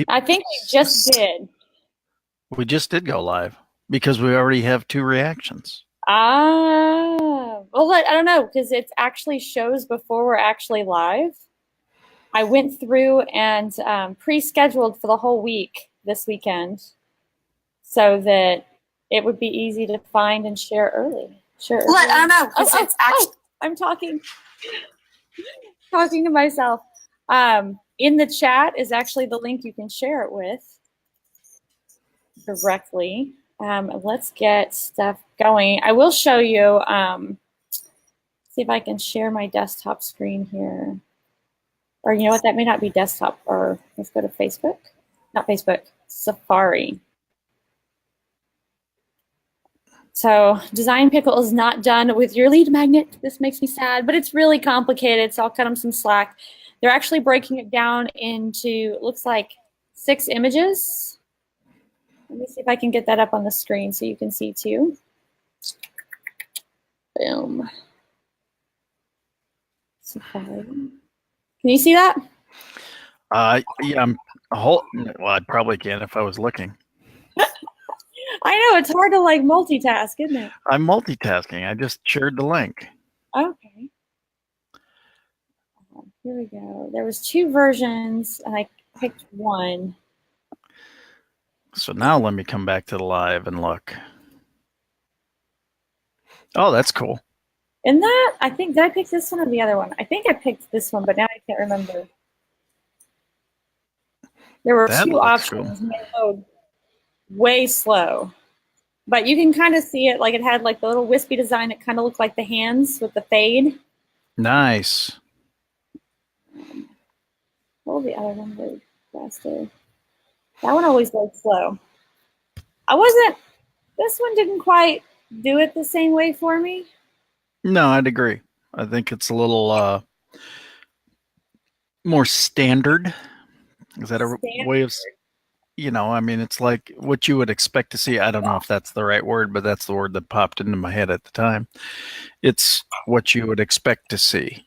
I think we just did. We just did go live because we already have 2 reactions. Well, I don't know because it actually shows before we're actually live. I went through and pre-scheduled for the whole week this weekend so that it would be easy to find and share early. Sure. Well, I don't know because it's actually. I'm talking to myself. In the chat is actually the link you can share it with directly. Let's get stuff going. I will show you, see if I can share my desktop screen here. Or you know what, that may not be desktop, or let's go to Facebook. Not Facebook, Safari. So Design Pickle is not done with your lead magnet. This makes me sad, but it's really complicated, so I'll cut them some slack. They're actually breaking it down into, looks like 6 images. Let me see if I can get that up on the screen so you can see too. Boom. Safari. Can you see that? Yeah, well, I probably can if I was looking. I know, it's hard to like multitask, isn't it? I'm multitasking. I just shared the link. Okay. Here we go. There was 2 versions, and I picked one. So now let me come back to the live and look. Oh, that's cool. And that, I think, did I pick this one or the other one? I think I picked this one, but now I can't remember. There were 2 options, and they load way slow. But you can kind of see it, like it had like the little wispy design that kind of looked like the hands with the fade. Nice. What will the other one load faster? That one always loads slow. This one didn't quite do it the same way for me. No, I'd agree. I think it's a little more standard. Is that a way of, I mean, it's like what you would expect to see. I don't know if that's the right word, but that's the word that popped into my head at the time. It's what you would expect to see.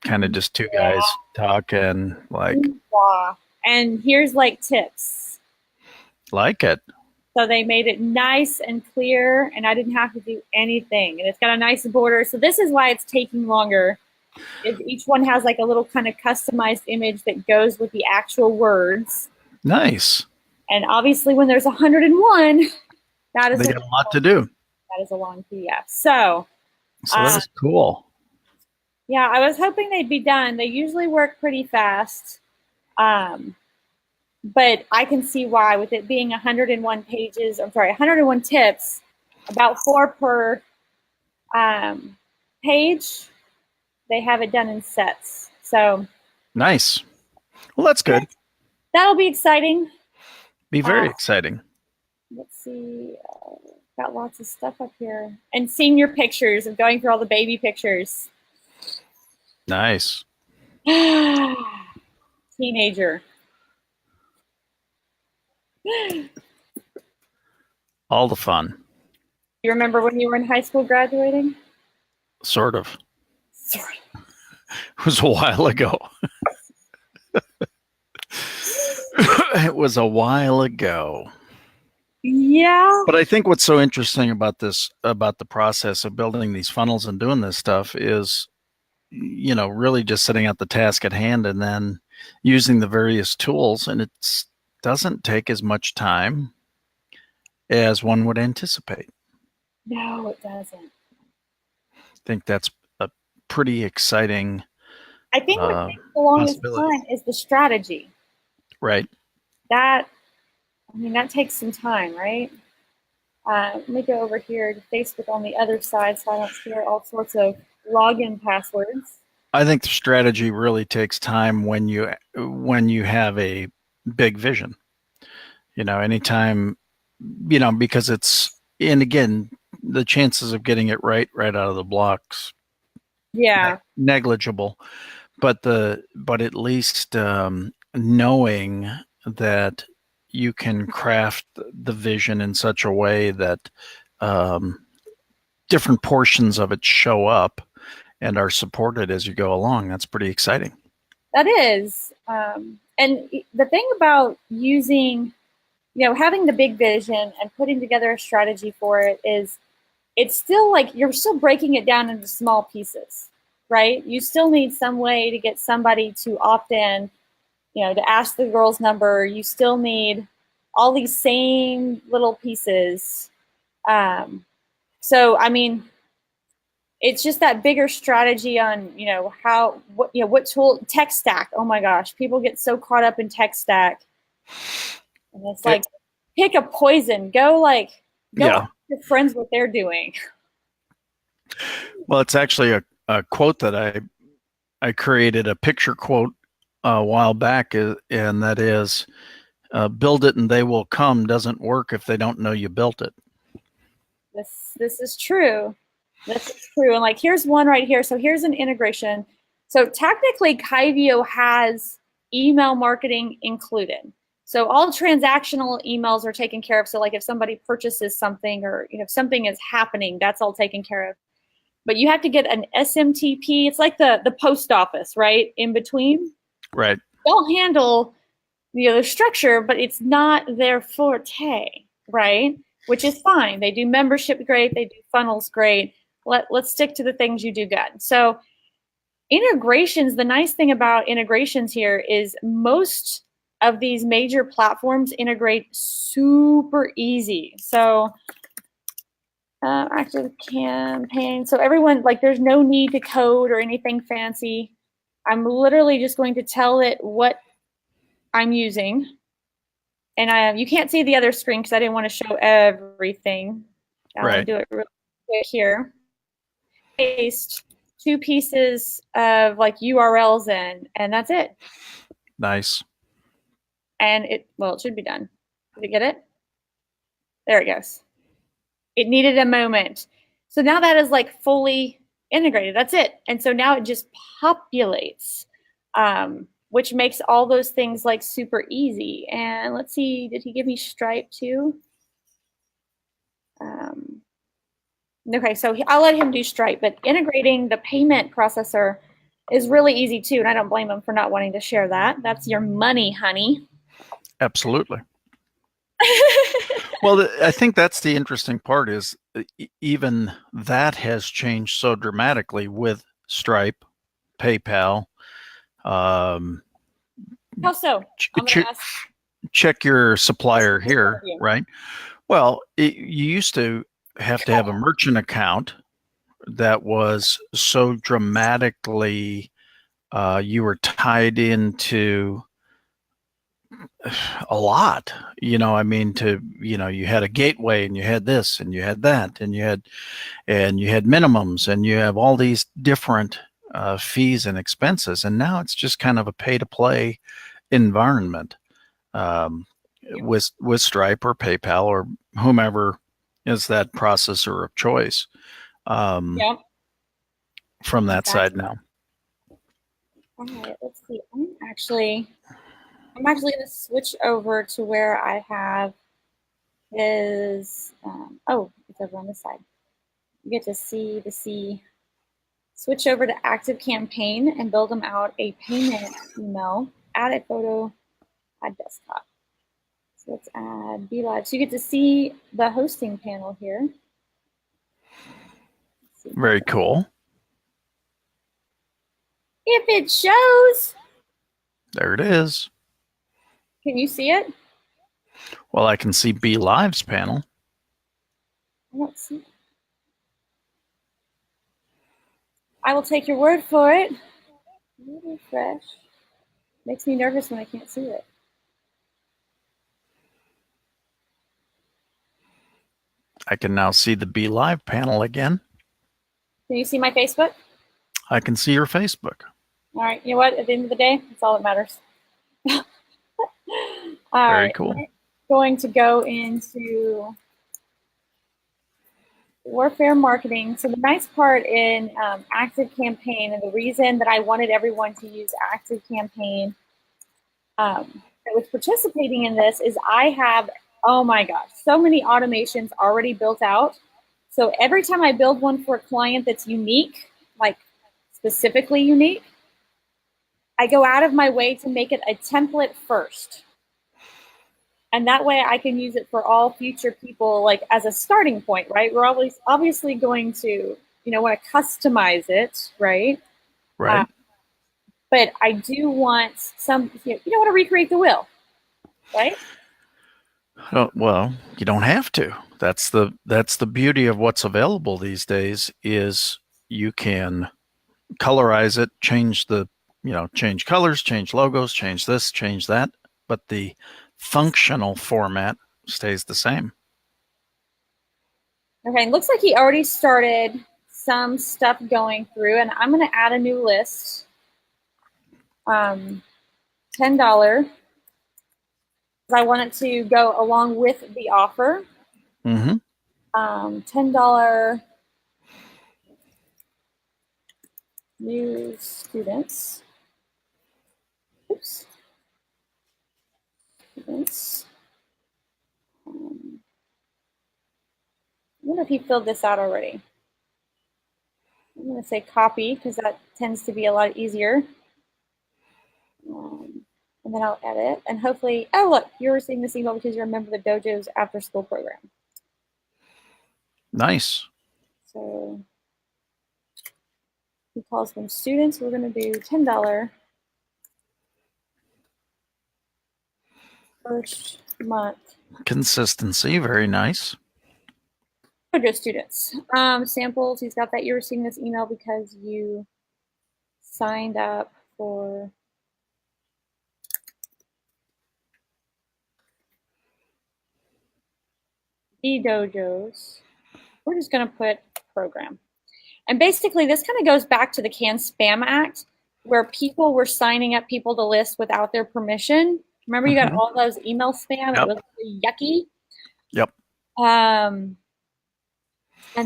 Kind of just 2 guys talking like. And here's like tips. Like it. So they made it nice and clear, and I didn't have to do anything. And it's got a nice border. So this is why it's taking longer. Each one has like a little kind of customized image that goes with the actual words. Nice. And obviously when there's 101, that is they got a lot to do. That is a long PDF. So that is cool. Yeah, I was hoping they'd be done. They usually work pretty fast. But I can see why, with it being 101 pages, 101 tips, about 4 per page, they have it done in sets. So nice. Well, that's good. That'll be exciting. Be very exciting. Let's see. Got lots of stuff up here. And senior pictures of going through all the baby pictures. Nice. Teenager. All the fun. You remember when you were in high school graduating? Sort of. It was a while ago. It was a while ago. Yeah. But I think what's so interesting about this, about the process of building these funnels and doing this stuff is, really just setting out the task at hand and then using the various tools. And it doesn't take as much time as one would anticipate. No, it doesn't. I think that's a pretty exciting. I think what takes the longest time is the strategy. Right. That takes some time, right? Let me go over here to Facebook on the other side so I don't share all sorts of login passwords. I think the strategy really takes time when you have a big vision. Anytime, because and again, the chances of getting it right out of the blocks, negligible. But at least knowing that you can craft the vision in such a way that different portions of it show up and are supported as you go along. That's pretty exciting. That is. And the thing about using, having the big vision and putting together a strategy for it is it's still like you're still breaking it down into small pieces, right? You still need some way to get somebody to opt in, to ask the girl's number. You still need all these same little pieces. So, I mean, it's just that bigger strategy on, what tool, tech stack. Oh my gosh, people get so caught up in tech stack. And it's like, pick a poison. Go ask your friends what they're doing. Well, it's actually a quote that I created, a picture quote a while back, and that is, build it and they will come doesn't work if they don't know you built it. This is true. This is true. And like, here's one right here. So here's an integration. So technically, Kyvio has email marketing included. So all transactional emails are taken care of. So like if somebody purchases something or if something is happening, that's all taken care of. But you have to get an SMTP. It's like the post office, right? In between. Right. They'll handle the structure, but it's not their forte, right? Which is fine. They do membership great. They do funnels great. Let's stick to the things you do good. So integrations, the nice thing about integrations here is most of these major platforms integrate super easy. So ActiveCampaign. So everyone, like, there's no need to code or anything fancy. I'm literally just going to tell it what I'm using. And you can't see the other screen because I didn't want to show everything. I'll do it real quick here. Paste 2 pieces of like URLs in, and that's it. Nice. And it should be done. Did you get it? There it goes. It needed a moment. So now that is like fully integrated. That's it. And so now it just populates, which makes all those things like super easy. And let's see, did he give me Stripe too? Okay, so I'll let him do Stripe, but integrating the payment processor is really easy too, and I don't blame him for not wanting to share that. That's your money, honey. Absolutely. Well, I think that's the interesting part is even that has changed so dramatically with Stripe, PayPal. How so? Check your supplier here, right? Well, you used to have to have a merchant account that was so dramatically, you were tied into a lot, you had a gateway and you had this and you had that and you had minimums and you have all these different fees and expenses. And now it's just kind of a pay to play environment with Stripe or PayPal or whomever is that processor of choice from that side now. All right, let's see. I'm actually going to switch over to where I have his, it's over on this side. You get to see switch over to ActiveCampaign and build them out a payment email, add a photo, add desktop. So let's add BeLive. So you get to see the hosting panel here. Very cool. If it shows. There it is. Can you see it? Well, I can see BeLive's panel. I don't see it. I will take your word for it. Refresh. Makes me nervous when I can't see it. I can now see the BeLive panel again. Can you see my Facebook? I can see your Facebook. All right. You know what? At the end of the day, that's all that matters. Very cool. I'm going to go into warfare marketing. So the nice part in ActiveCampaign, and the reason that I wanted everyone to use ActiveCampaign that was participating in this is I have, oh my gosh, so many automations already built out. So every time I build one for a client that's unique, like specifically unique, I go out of my way to make it a template first. And that way I can use it for all future people, like as a starting point, right? We're always obviously going to, want to customize it, right? Right. But I do want some, you don't want to recreate the wheel, right? Oh, well, you don't have to. That's the beauty of what's available these days is you can colorize it, change colors, change logos, change this, change that, but the functional format stays the same. Okay, looks like he already started some stuff going through, and I'm going to add a new list. $10. I want it to go along with the offer. Mm-hmm. $10 new students. Oops. Students. I wonder if he filled this out already. I'm going to say copy because that tends to be a lot easier. And then I'll edit. And hopefully, oh, look, you're receiving this email because you're a member of the Dojo's after school program. Nice. So he calls them students. We're going to do $10 first month. Consistency, very nice. Dojo students. Samples, he's got that you're receiving this email because you signed up for the dojos. We're just going to put program. And basically, this kind of goes back to the Can Spam Act, where people were signing up people to lists without their permission. Remember, you got all those email spam? Yep. It was really yucky. Yep. And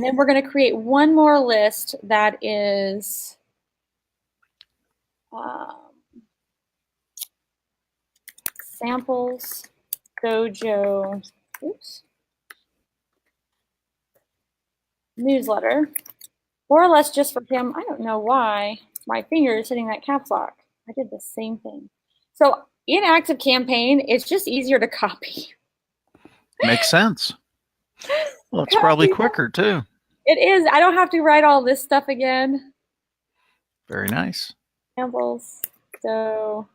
then we're going to create one more list that is samples dojo newsletter, more or less just for him. I don't know why my finger is hitting that caps lock. I did the same thing. So in ActiveCampaign, it's just easier to copy. Makes sense. Well, it's probably quicker too. It is. I don't have to write all this stuff again. Very nice. Samples. So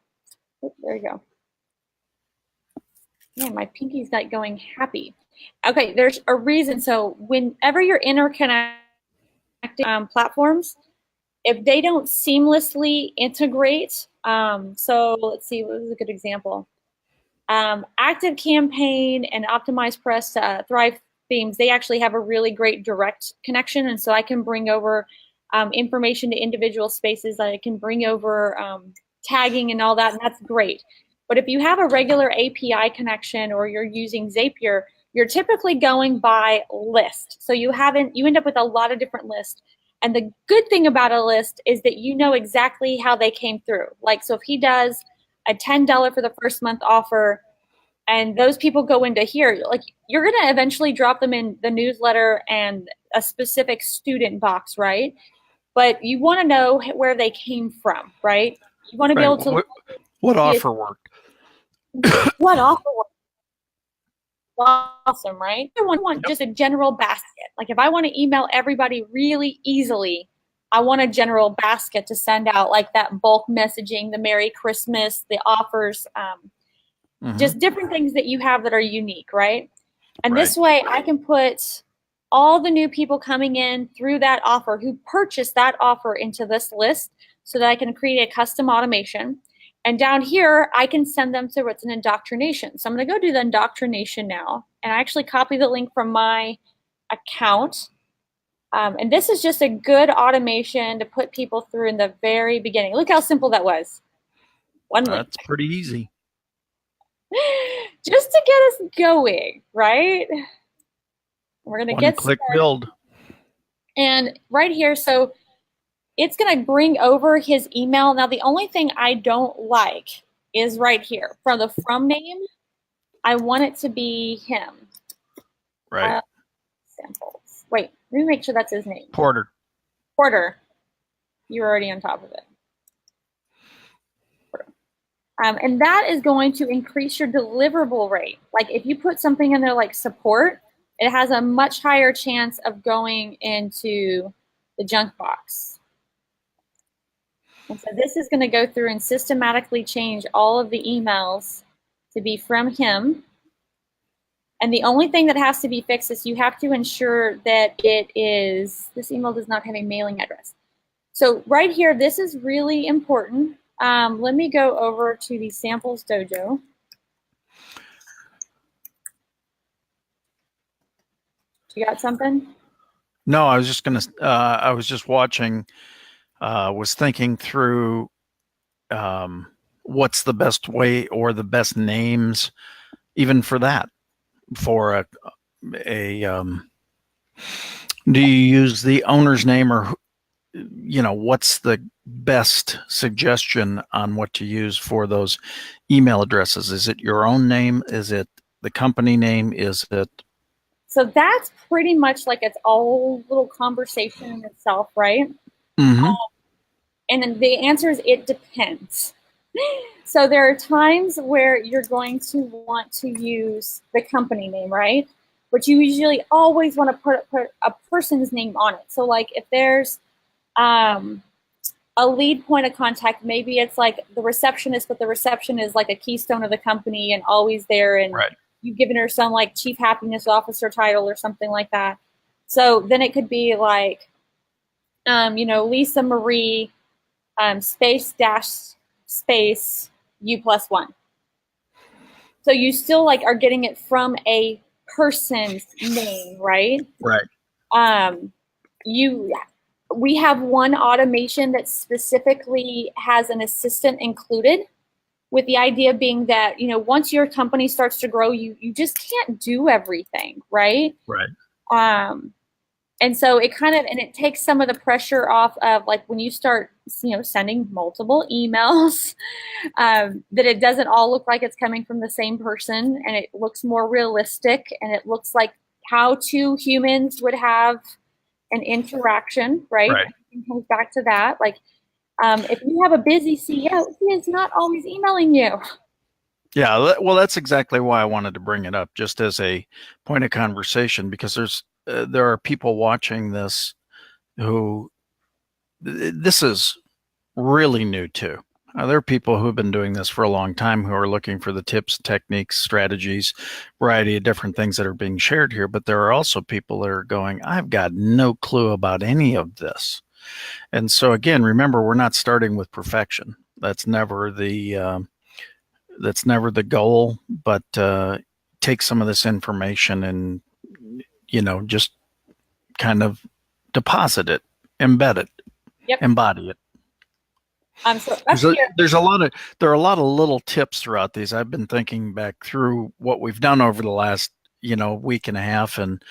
there you go. Man, my pinky's not going happy. Okay, there's a reason. So whenever you're interconnecting platforms, if they don't seamlessly integrate, so let's see, what was a good example? ActiveCampaign and OptimizePress, Thrive Themes, they actually have a really great direct connection, and so I can bring over information to individual spaces. I can bring over tagging and all that, and that's great. But if you have a regular API connection or you're using Zapier, you're typically going by list. So you end up with a lot of different lists. And the good thing about a list is that you know exactly how they came through. Like, so if he does a $10 for the first month offer, and those people go into here, like, you're going to eventually drop them in the newsletter and a specific student box, right? But you want to know where they came from, right? You want to be able to. What offer worked? What offer worked? Awesome, right? I want just a general basket. Like, if I want to email everybody really easily, I want a general basket to send out, like that bulk messaging, the Merry Christmas, the offers, just different things that you have that are unique, right? And this way I can put all the new people coming in through that offer who purchased that offer into this list so that I can create a custom automation. And down here, I can send them to what's an indoctrination. So I'm going to go do the indoctrination now. And I actually copy the link from my account. And this is just a good automation to put people through in the very beginning. Look how simple that was. One link. That's pretty easy. Just to get us going, right? We're going to get one-click started. build. And right here, so it's going to bring over his email. Now, the only thing I don't like is right here. From the from name, I want it to be him. Right. Samples. Wait, let me make sure that's his name. Porter. Porter. You're already on top of it. And that is going to increase your deliverable rate. Like if you put something in there like support, it has a much higher chance of going into the junk box. And so this is going to go through and systematically change all of the emails to be from him. And the only thing that has to be fixed is you have to ensure that it is, this email does not have a mailing address. So right here, this is really important. Let me go over to the samples dojo. You got something? No, I was just gonna. I was just watching. Was thinking through what's the best way or the best names, even for that. For do you use the owner's name, or what's the best suggestion on what to use for those email addresses? Is it your own name? Is it the company name? Is it? So that's pretty much like its all little conversation in itself, right? Mm-hmm. And then the answer is it depends. So there are times where you're going to want to use the company name, right? But you usually always want to put a person's name on it. So like if there's a lead point of contact, maybe it's like the receptionist, but the reception is like a keystone of the company and always there, and right. You've given her some like chief happiness officer title or something like that. So then it could be like, Lisa Marie space dash space U+1. So you still like are getting it from a person's name, right? Right. We have one automation that specifically has an assistant included, with the idea being that, once your company starts to grow, you just can't do everything, right? Right. And so it takes some of the pressure off of like when you start, sending multiple emails, that it doesn't all look like it's coming from the same person, and it looks more realistic, and it looks like how two humans would have an interaction, right? Right. It comes back to that. Like, if you have a busy CEO, he is not always emailing you. Yeah, well, that's exactly why I wanted to bring it up, just as a point of conversation, because there are people watching this who this is really new to. There are people who have been doing this for a long time who are looking for the tips, techniques, strategies, variety of different things that are being shared here. But there are also people that are going, I've got no clue about any of this. And so again, remember, we're not starting with perfection. That's never the goal. But take some of this information and just kind of deposit it, embed it, Yep. embody it. There are a lot of little tips throughout these. I've been thinking back through what we've done over the last week and a half, and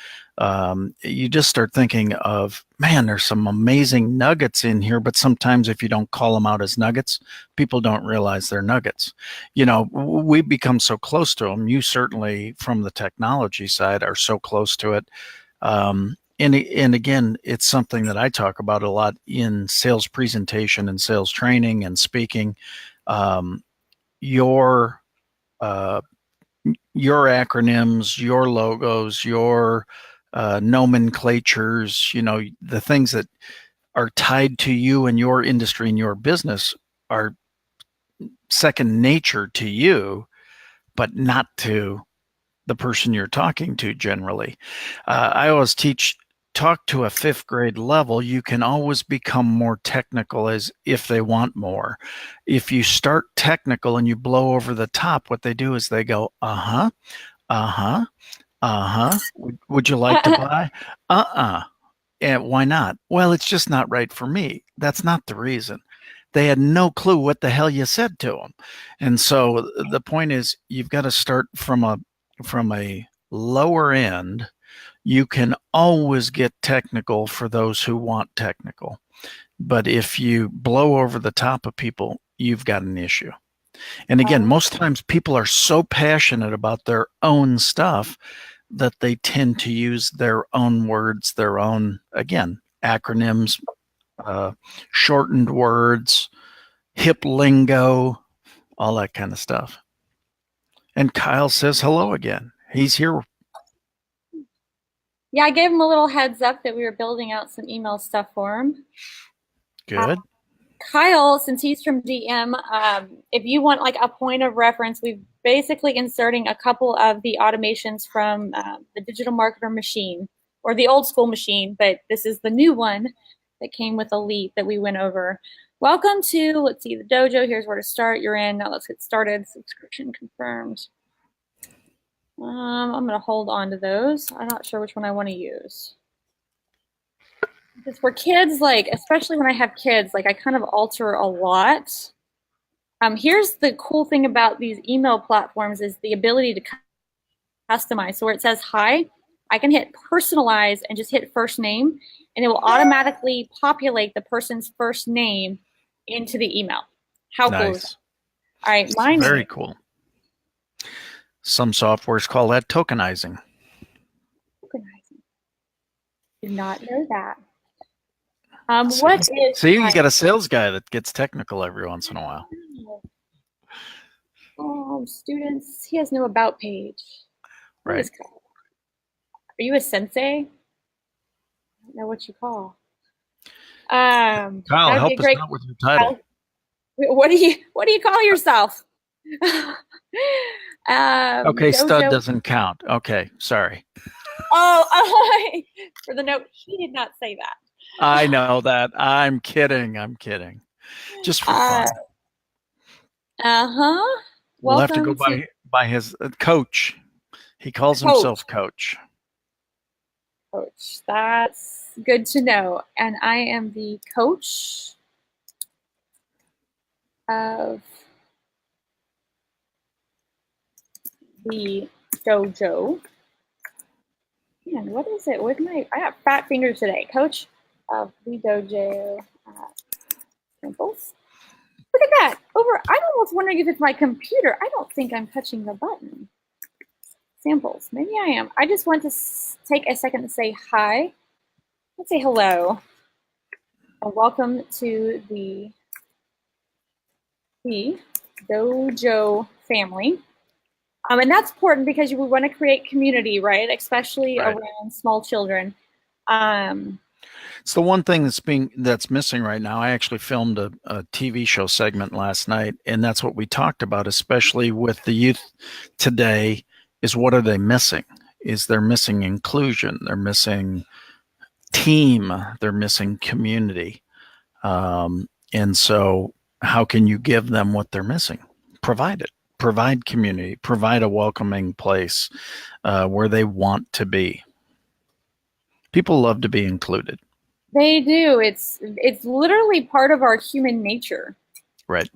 you just start thinking of, man, there's some amazing nuggets in here, but sometimes if you don't call them out as nuggets, people don't realize they're nuggets. We become so close to them. You certainly, from the technology side, are so close to it. And again, it's something that I talk about a lot in sales presentation and sales training and speaking. Your acronyms, your logos, your nomenclatures, the things that are tied to you and your industry and your business are second nature to you, but not to the person you're talking to generally. I always talk to a fifth grade level. You can always become more technical as if they want more. If you start technical and you blow over the top, what they do is they go, uh-huh, uh-huh, uh-huh. Would you like to buy? Uh-uh. And why not? Well, it's just not right for me. That's not the reason. They had no clue what the hell you said to them. And so the point is, you've got to start from a lower end. You can always get technical for those who want technical. But if you blow over the top of people, you've got an issue. And again, most times people are so passionate about their own stuff that they tend to use their own words, their own, again, acronyms, shortened words, hip lingo, all that kind of stuff. And Kyle says hello again. He's here. Yeah, I gave him a little heads up that we were building out some email stuff for him. Good. Kyle, since he's from DM, if you want like a point of reference, we've basically inserting a couple of the automations from the digital marketer machine or the old school machine, but this is the new one that came with Elite that we went over. Welcome to, let's see, the dojo. Here's where to start. You're in. Now let's get started. Subscription confirmed. I'm going to hold on to those. I'm not sure which one I want to use. Because for kids, like, especially when I have kids, like I kind of alter a lot. Here's the cool thing about these email platforms is the ability to customize. So where it says hi, I can hit personalize and just hit first name, and it will automatically populate the person's first name into the email. How cool is that? All right, mine. Very cool. Some softwares call that tokenizing. Tokenizing. Did not know that. What is? See, you got a sales guy that gets technical every once in a while. Oh, students, he has no about page. Right. Are you a sensei? I don't know what you call. Kyle, help us out with your title. What do you call yourself? Okay, Dojo. stud doesn't count. Okay, sorry. Oh, for the note, he did not say that. I know that. I'm kidding. Just for fun. We'll have to go by his coach. He calls himself coach. Coach. That's good to know. And I am the coach of the dojo. Man, what is it with I got fat fingers today. Coach of the dojo samples. Look at that. I'm almost wondering if it's my computer. I don't think I'm touching the button. Samples. Maybe I am. I just want to take a second to say hi. Let's say hello. And welcome to the dojo family. And that's important because you want to create community, right? Especially around small children. It's the one thing that's missing right now. I actually filmed a TV show segment last night, and that's what we talked about, especially with the youth today, is what are they missing? Is they're missing inclusion, they're missing team, they're missing community. And so how can you give them what they're missing? Provide it. Provide community, provide a welcoming place where they want to be. People love to be included. They do. It's literally part of our human nature. Right.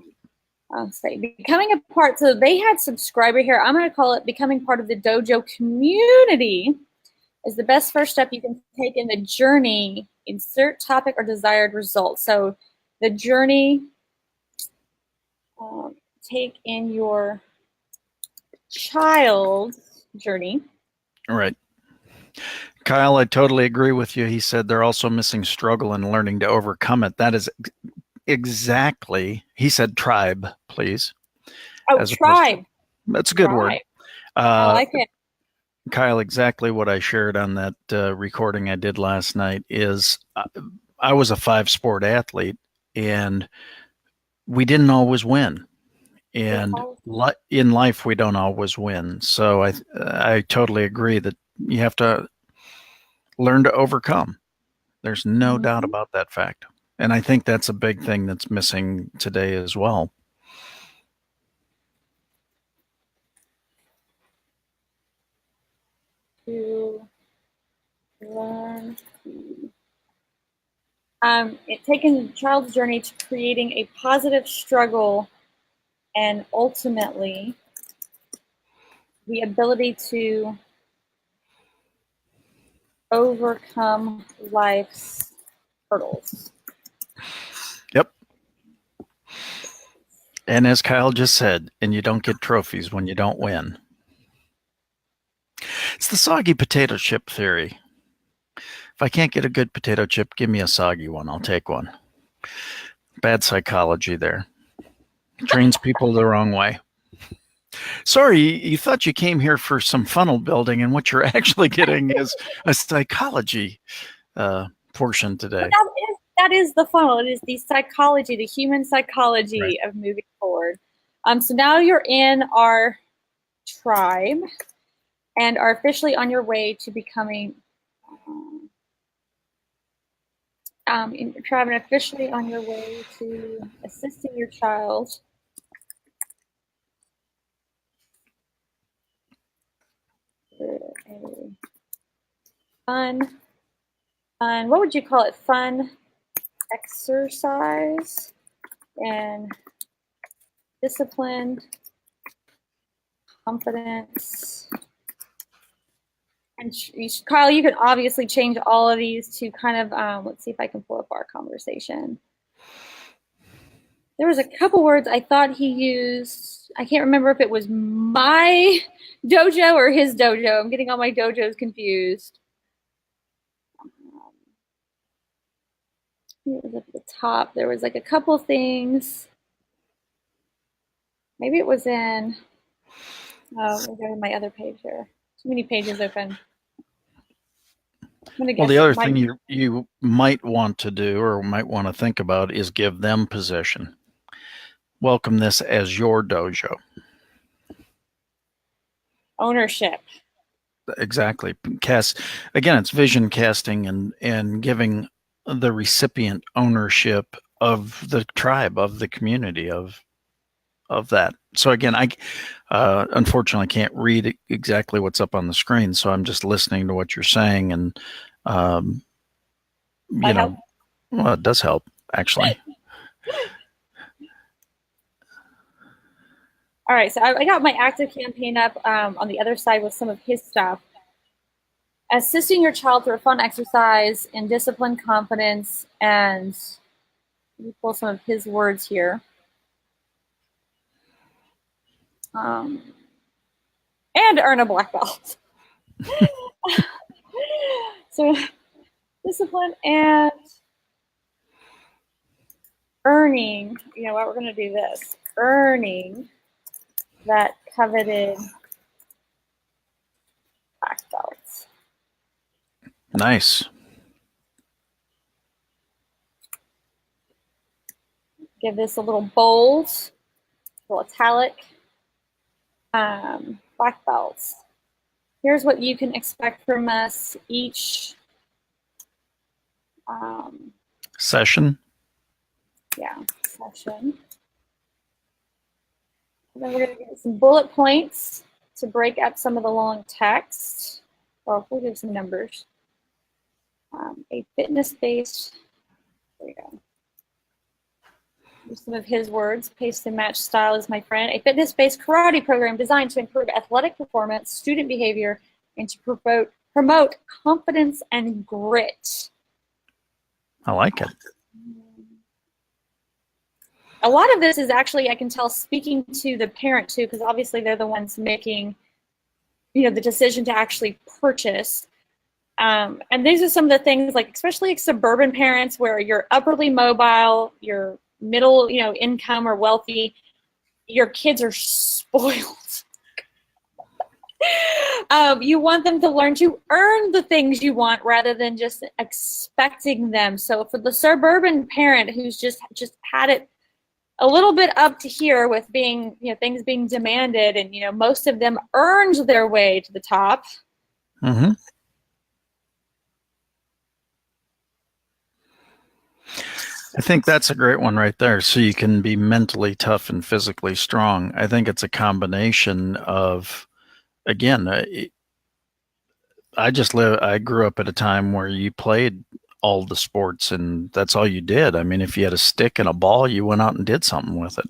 I'll say becoming a part. So they had subscriber here. I'm going to call it becoming part of the dojo community is the best first step you can take in the journey. Insert topic or desired result. So the journey. Take in your child's journey. Right. Kyle, I totally agree with you. He said they're also missing struggle and learning to overcome it. That is exactly, he said tribe, please. Oh, tribe. That's a good word. I like it. Kyle, exactly what I shared on that recording I did last night is I was a 5-sport athlete and we didn't always win. And in life, we don't always win. So I totally agree that you have to learn to overcome. There's no doubt about that fact. And I think that's a big thing that's missing today as well. To learn. Taking the child's journey to creating a positive struggle and ultimately the ability to overcome life's hurdles. Yep. And as Kyle just said, and you don't get trophies when you don't win. It's the soggy potato chip theory. If I can't get a good potato chip, give me a soggy one. I'll take one. Bad psychology there. Trains people the wrong way. Sorry, you thought you came here for some funnel building, and what you're actually getting is a psychology portion today. That is the funnel. It is the psychology, the human psychology of moving forward. So now you're in our tribe and are officially on your way to becoming in your tribe and officially on your way to assisting your child a fun, what would you call it? Fun exercise and disciplined confidence. And Kyle, you can obviously change all of these to kind of, let's see if I can pull up our conversation. There was a couple words I thought he used. I can't remember if it was my dojo or his dojo. I'm getting all my dojos confused. It was at the top. There was like a couple things. Maybe it was in, oh, we're going to my other page here. Too many pages open. Well, the other thing you might want to do or might want to think about is give them position. Welcome this as your dojo. Ownership. Exactly. Again, it's vision casting and giving the recipient ownership of the tribe, of the community, of that. So again, I unfortunately can't read exactly what's up on the screen, so I'm just listening to what you're saying, and you know, well, it does help actually. All right, so I got my ActiveCampaign up on the other side with some of his stuff. Assisting your child through a fun exercise in discipline, confidence, and let me pull some of his words here. And earn a black belt. So discipline and earning, you know what, we're going to do this. Earning that coveted black belts. Nice. Give this a little bold, a little italic. Black belts. Here's what you can expect from us each session. Yeah, session. And then we're going to get some bullet points to break up some of the long text. Well, we'll give some numbers. A fitness-based, there you go. Here's some of his words. Paste and match style is my friend. A fitness-based karate program designed to improve athletic performance, student behavior, and to promote confidence and grit. I like it. A lot of this is actually, I can tell, speaking to the parent too, because obviously they're the ones making, you know, the decision to actually purchase. And these are some of the things, like especially like suburban parents, where you're upperly mobile, you're middle, you know, income or wealthy, your kids are spoiled. You want them to learn to earn the things you want rather than just expecting them. So for the suburban parent who's just had it a little bit up to here with being, you know, things being demanded, and, you know, most of them earned their way to the top. Mm-hmm. I think that's a great one right there. So you can be mentally tough and physically strong. I think it's a combination of, again, I grew up at a time where you played all the sports and that's all you did. I mean, if you had a stick and a ball, you went out and did something with it.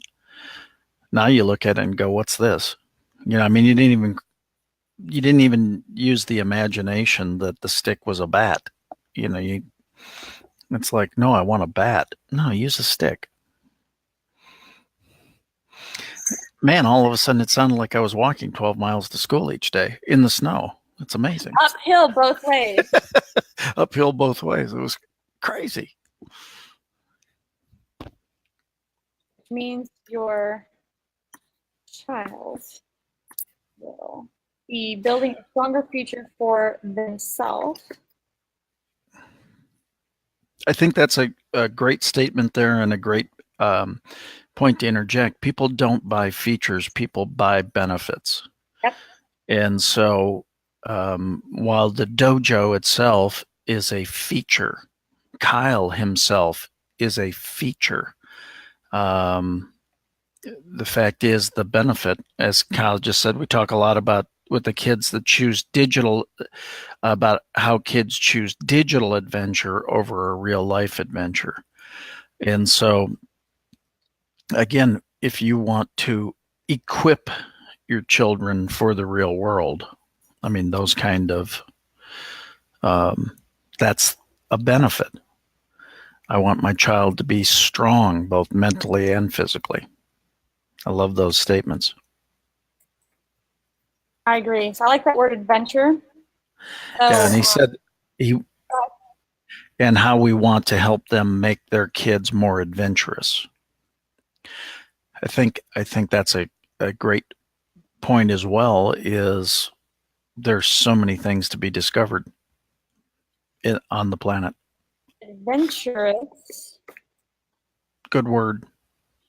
Now you look at it and go, what's this? You know, I mean, you didn't even use the imagination that the stick was a bat. You know, it's like, no, I want a bat. No, use a stick. Man, all of a sudden it sounded like I was walking 12 miles to school each day in the snow. It's amazing. Uphill both ways. Uphill both ways. It was crazy. Which means your child will be building a stronger future for themselves. I think that's a great statement there and a great point to interject. People don't buy features, people buy benefits. Yep. And so while the dojo itself is a feature, Kyle himself is a feature. The fact is the benefit, as Kyle just said, we talk a lot about with the kids that choose digital, about how kids choose digital adventure over a real life adventure. And so, again, if you want to equip your children for the real world, I mean, those kind of, that's a benefit. I want my child to be strong, both mentally and physically. I love those statements. I agree. So I like that word adventure. So, yeah, and he said and how we want to help them make their kids more adventurous. I think that's a great point as well, is there's so many things to be discovered on the planet. Adventurous. Good word.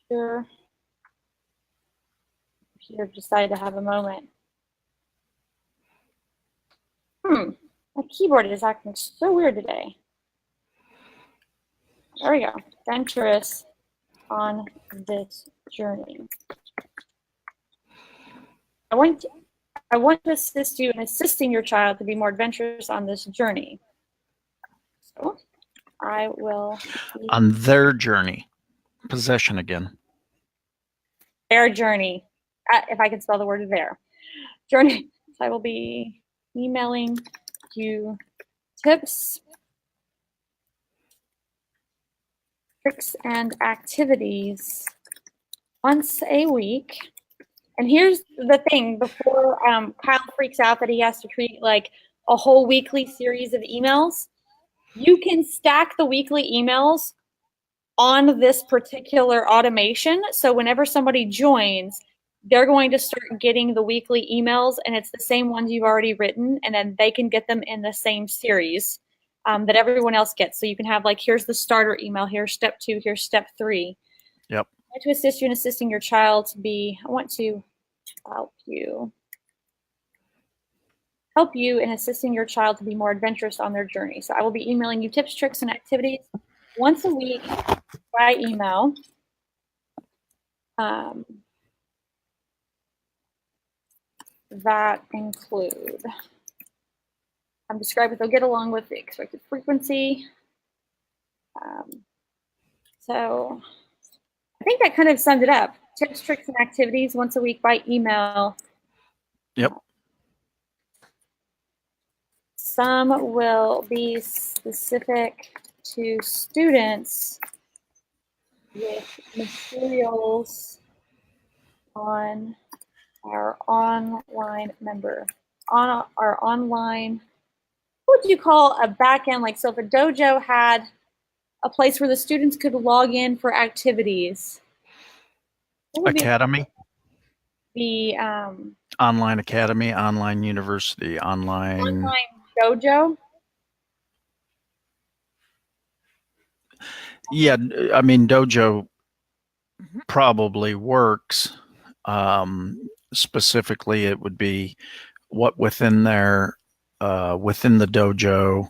Sure. Computer decided to have a moment. My keyboard is acting so weird today. There we go. Adventurous on this journey. I want to assist you in assisting your child to be more adventurous on this journey. So I will. On their journey. Possession again. Their journey. If I can spell the word there. Journey. So I will be emailing you tips, tricks, and activities once a week. And here's the thing, before Kyle freaks out that he has to create like a whole weekly series of emails, you can stack the weekly emails on this particular automation. So whenever somebody joins, they're going to start getting the weekly emails, and it's the same ones you've already written, and then they can get them in the same series that everyone else gets. So you can have like, here's the starter email, here's step 2, here's step 3. Yep. I want to assist you in assisting your child to be, I want to help you in assisting your child to be more adventurous on their journey. So I will be emailing you tips, tricks, and activities once a week by email. That include, I'm describing they'll get along with the expected frequency. So I think that kind of summed it up. Tips, tricks, and activities once a week by email. Yep. Some will be specific to students with materials on our online on our online, what would you call a back end? Like, so if a dojo had a place where the students could log in for activities. Academy? The online academy, online university, online dojo. Yeah, I mean, dojo probably works. Specifically, it would be what within there, within the dojo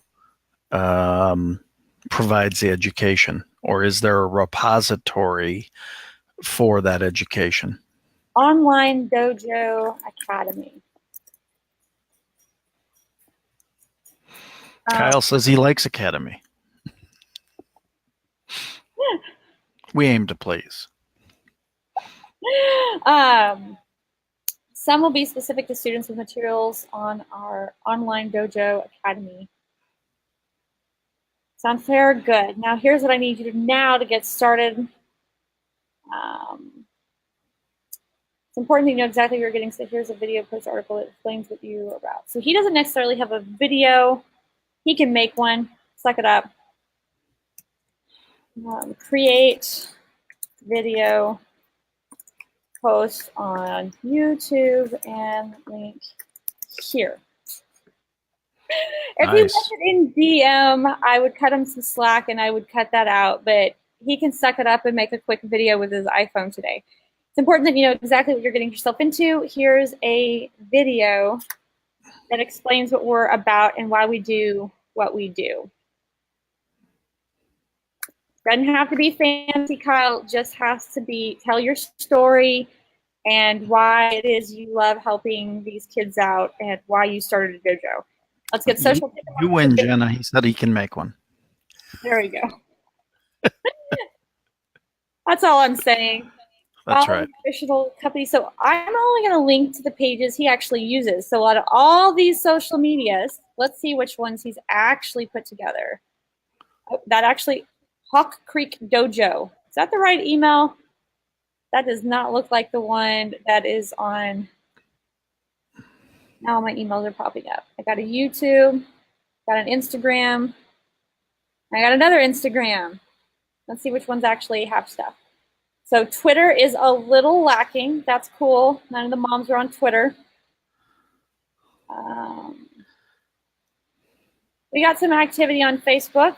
provides the education, or is there a repository for that education? Online Dojo Academy. Kyle says he likes Academy. We aim to please. Some will be specific to students with materials on our online Dojo Academy. Sound fair? Good. Now here's what I need you to do now to get started. It's important that you know exactly what you're getting. So here's a video post article that explains what you are about. So he doesn't necessarily have a video. He can make one. Suck it up. Create video post on YouTube and link here. If he left Nice. it in DM, I would cut him some slack and I would cut that out, but he can suck it up and make a quick video with his iPhone today. It's important that you know exactly what you're getting yourself into. Here's a video that explains what we're about and why we do what we do. Doesn't have to be fancy, Kyle. Just has to be tell your story and why it is you love helping these kids out and why you started a dojo. Let's get social. You win, Jena. He said he can make one. There we go. That's all I'm saying. That's right. Official company. So I'm only going to link to the pages he actually uses. So out of all these social medias, let's see which ones he's actually put together. Oh, that actually, Hawk Creek Dojo. Is that the right email? That does not look like the one that is on. Now my emails are popping up. I got a YouTube, got an Instagram. I got another Instagram. Let's see which ones actually have stuff. So Twitter is a little lacking. That's cool. None of the moms are on Twitter. We got some activity on Facebook.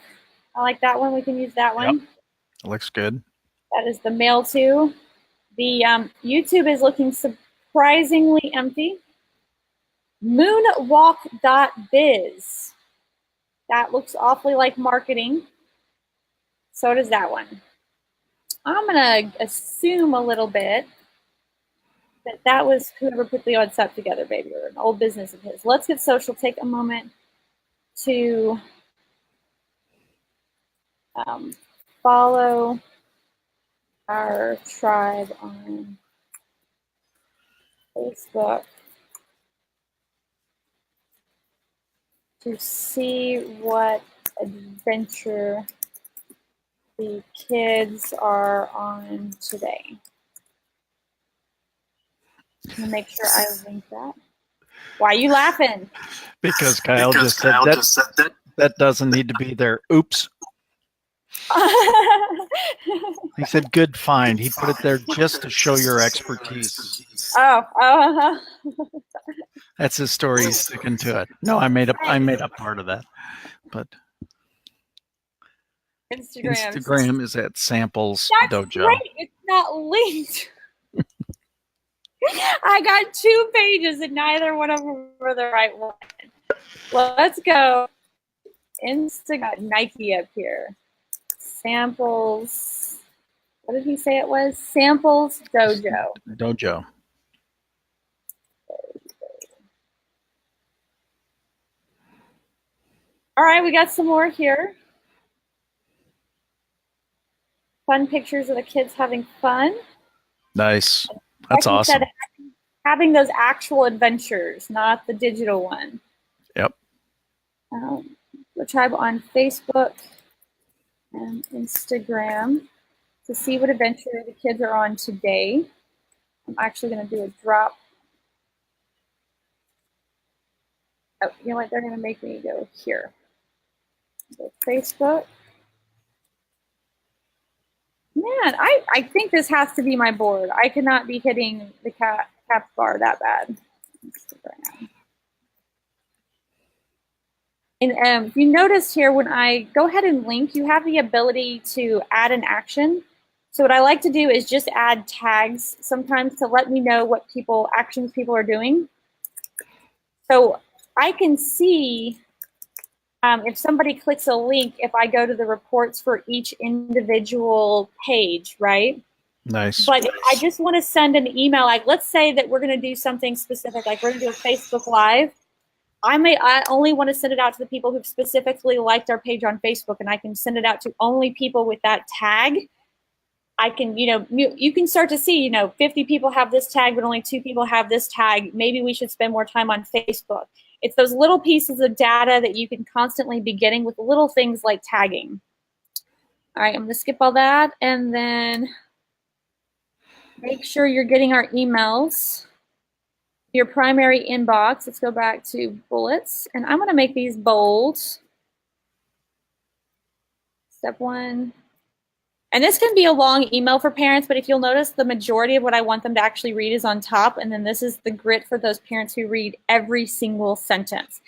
I like that one. We can use that one. Yep. Looks good. That is the mail to. The YouTube is looking surprisingly empty. Moonwalk.biz. That looks awfully like marketing. So does that one. I'm going to assume a little bit that that was whoever put the odd stuff together, baby, or an old business of his. Let's get social. Take a moment to follow our tribe on Facebook to see what adventure the kids are on today. I'm gonna make sure I link that. Why are you laughing? Because Kyle just said that. That doesn't need to be there. Oops. He said, good find. He put it there just to show your expertise. Oh. That's his story. He's sticking to it. No, I made up part of that. But Instagram is at Samples That's Dojo. Great. It's not linked. I got 2 pages and neither one of them were the right one. Let's go. Got Nike up here. Samples. What did he say it was? Samples Dojo. Dojo. All right, we got some more here. Fun pictures of the kids having fun. Nice. That's like awesome. Said, having those actual adventures, not the digital one. Yep. The tribe on Facebook and Instagram to see what adventure the kids are on today. I'm actually going to do a drop. Oh, you know what? They're going to make me go here. Go Facebook. Man, I think this has to be my board. I cannot be hitting the cap bar that bad. Instagram. And if you notice here, when I go ahead and link, you have the ability to add an action. So what I like to do is just add tags sometimes to let me know what actions people are doing. So I can see if somebody clicks a link, if I go to the reports for each individual page, right? Nice. But if I just want to send an email, like let's say that we're going to do something specific, like we're going to do a Facebook Live. I only want to send it out to the people who've specifically liked our page on Facebook, and I can send it out to only people with that tag. I can, you can start to see, 50 people have this tag, but only 2 people have this tag. Maybe we should spend more time on Facebook. It's those little pieces of data that you can constantly be getting with little things like tagging. All right, I'm going to skip all that, and then make sure you're getting our emails. Your primary inbox. Let's go back to bullets, and I'm going to make these bold. Step 1. And this can be a long email for parents, but if you'll notice, the majority of what I want them to actually read is on top, and then this is the grit for those parents who read every single sentence.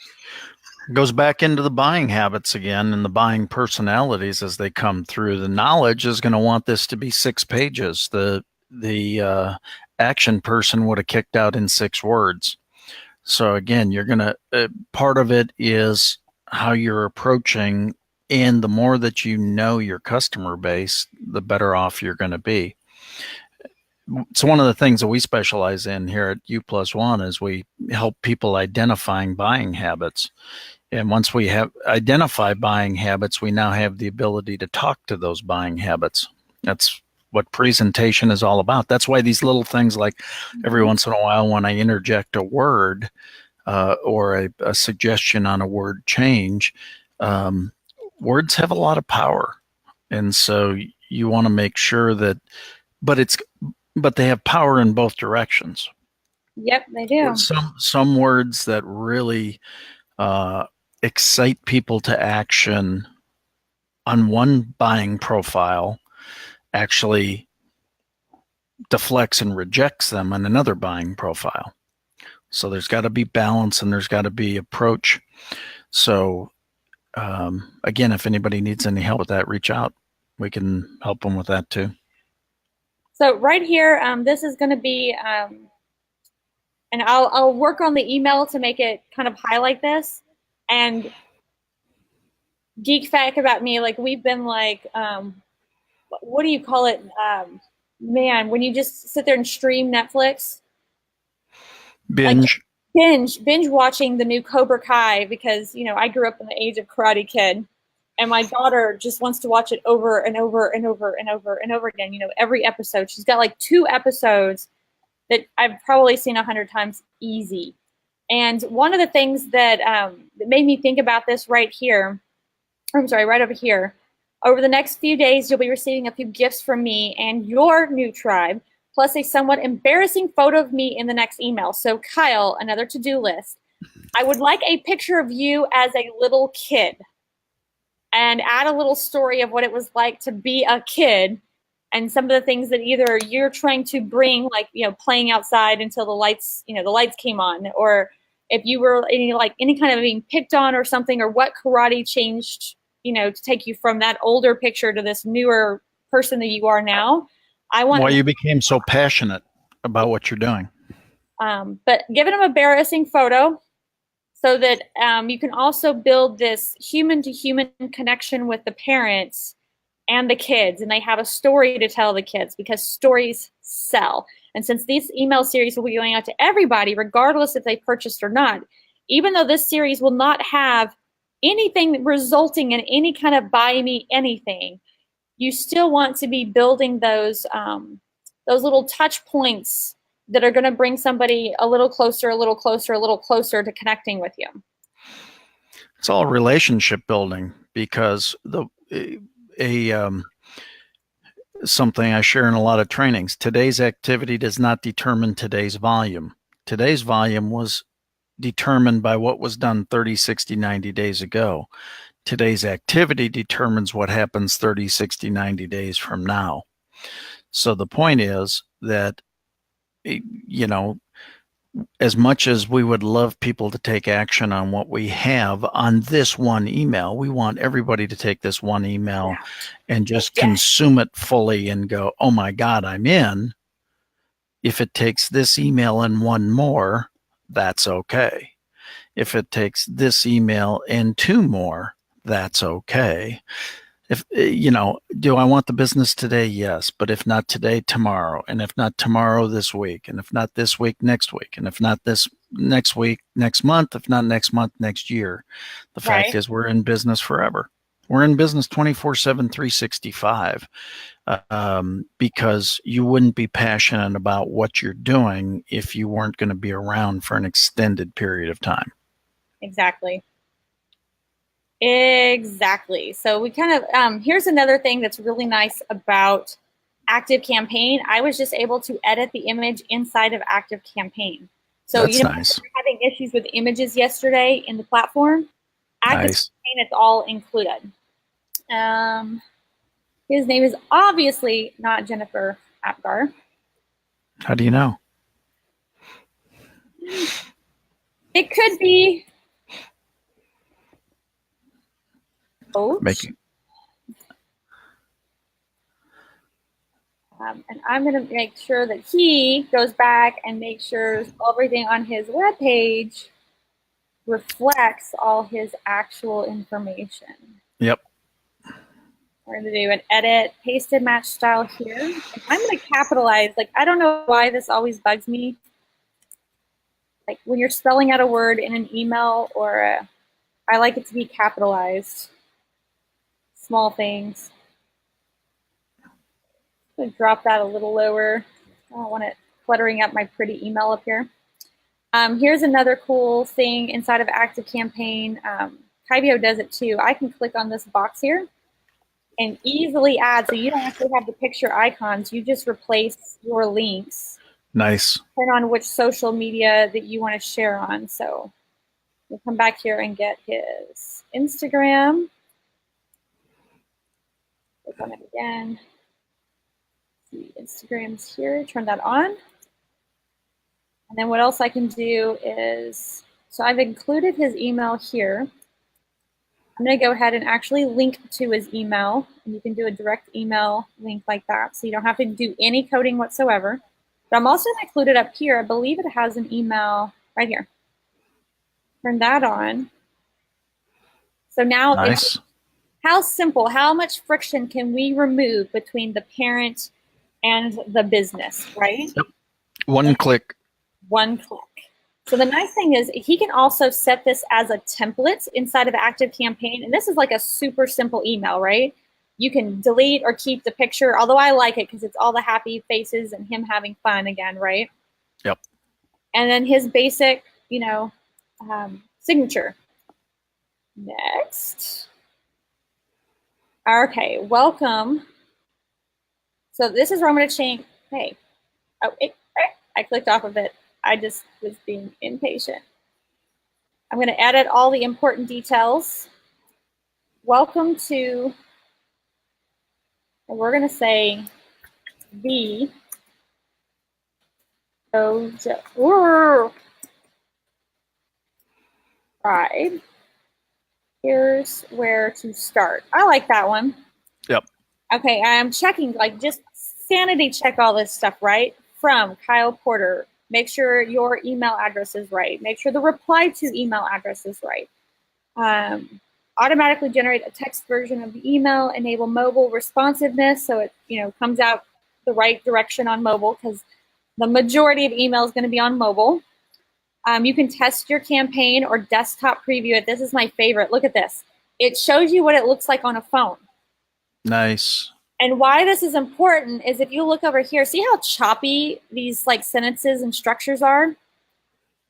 Goes back into the buying habits again and the buying personalities as they come through. The knowledge is going to want this to be 6 pages. The action person would have kicked out in 6 words. So again, you're going to, part of it is how you're approaching, and the more that you know your customer base, the better off you're going to be. So one of the things that we specialize in here at U+1 is we help people identifying buying habits. And once we have identified buying habits, we now have the ability to talk to those buying habits. That's what presentation is all about. That's why these little things, like every once in a while when I interject a word or a suggestion on a word change, words have a lot of power. And so you want to make sure that, but they have power in both directions. Yep, they do. Some words that really excite people to action on one buying profile actually deflects and rejects them on another buying profile. So there's got to be balance and there's got to be approach. So again, if anybody needs any help with that, reach out. We can help them with that too. So right here, this is going to be, and I'll work on the email to make it kind of highlight this. And geek fact about me, like we've been like, what do you call it? Man, when you just sit there and stream Netflix. Binge. Like binge watching the new Cobra Kai because, you know, I grew up in the age of Karate Kid. And my daughter just wants to watch it over and over and over and over and over again. You know, every episode. She's got like 2 episodes that I've probably seen 100 times easy. And one of the things that made me think about this right here, I'm sorry, right over here, over the next few days, you'll be receiving a few gifts from me and your new tribe, plus a somewhat embarrassing photo of me in the next email. So Kyle, another to-do list. I would like a picture of you as a little kid and add a little story of what it was like to be a kid and some of the things that either you're trying to bring, like, you know, playing outside until the lights came on, or if you were any kind of being picked on or something, or what karate changed, you know, to take you from that older picture to this newer person that you are now. Why you became so passionate about what you're doing. But giving them a embarrassing photo so that you can also build this human-to-human connection with the parents and the kids, and they have a story to tell the kids because stories sell. And since this email series will be going out to everybody, regardless if they purchased or not, even though this series will not have anything resulting in any kind of buy me anything, you still want to be building those little touch points that are going to bring somebody a little closer, a little closer, a little closer to connecting with you. It's all relationship building, because something I share in a lot of trainings. Today's activity does not determine today's volume. Today's volume was determined by what was done 30, 60, 90 days ago. Today's activity determines what happens 30, 60, 90 days from now. So the point is that, you know, as much as we would love people to take action on what we have on this one email, we want everybody to take this one email and just consume it fully and go, oh my God, I'm in. If it takes this email and one more, that's okay. If it takes this email and 2 more, that's okay. If, you know, do I want the business today? Yes. But if not today, tomorrow. And if not tomorrow, this week. And if not this week, next week. And if not this next week, next month. If not next month, next year. The fact is, we're in business forever. We're in business 24/7, 365. Because you wouldn't be passionate about what you're doing if you weren't going to be around for an extended period of time. Exactly. So we kind of, here's another thing that's really nice about ActiveCampaign. I was just able to edit the image inside of ActiveCampaign. So that's you know, nice. we were having issues with images yesterday in the platform. ActiveCampaign, it's all included. His name is obviously not Jennifer Apgar. How do you know? It could be Coach. Making. And I'm going to make sure that he goes back and makes sure everything on his webpage reflects all his actual information. Yep. We're going to do an edit, pasted match style here. And I'm going to capitalize. Like, I don't know why this always bugs me. Like when you're spelling out a word in an email I like it to be capitalized. Small things. I'm going to drop that a little lower. I don't want it cluttering up my pretty email up here. Here's another cool thing inside of ActiveCampaign. Kyvio does it too. I can click on this box here and easily add, so you don't actually have the picture icons. You just replace your links. Nice. Turn on which social media that you want to share on. So we'll come back here and get his Instagram. Click on it again. See, Instagram's here. Turn that on. And then what else I can do is, so I've included his email here. I'm going to go ahead and actually link to his email. And you can do a direct email link like that. So you don't have to do any coding whatsoever. But I'm also going to include it up here. I believe it has an email right here. Turn that on. So now, nice. How simple, how much friction can we remove between the parent and the business, right? Yep. One click. One click. So the nice thing is he can also set this as a template inside of ActiveCampaign. And this is like a super simple email, right? You can delete or keep the picture, although I like it because it's all the happy faces and him having fun again, right? Yep. And then his basic, signature. Next. Okay, welcome. So this is where I'm going to change. Hey, I clicked off of it. I just was being impatient. I'm going to edit all the important details. Welcome to, and we're going to say the Dojo. Right. Here's where to start. I like that one. Yep. Okay, I'm checking, like just sanity check all this stuff, right? From Kyle Porter. Make sure your email address is right. Make sure the reply to email address is right. Automatically generate a text version of the email. Enable mobile responsiveness so it comes out the right direction on mobile because the majority of email is going to be on mobile. You can test your campaign or desktop preview it. This is my favorite. Look at this. It shows you what it looks like on a phone. Nice. And why this is important is if you look over here, see how choppy these like sentences and structures are?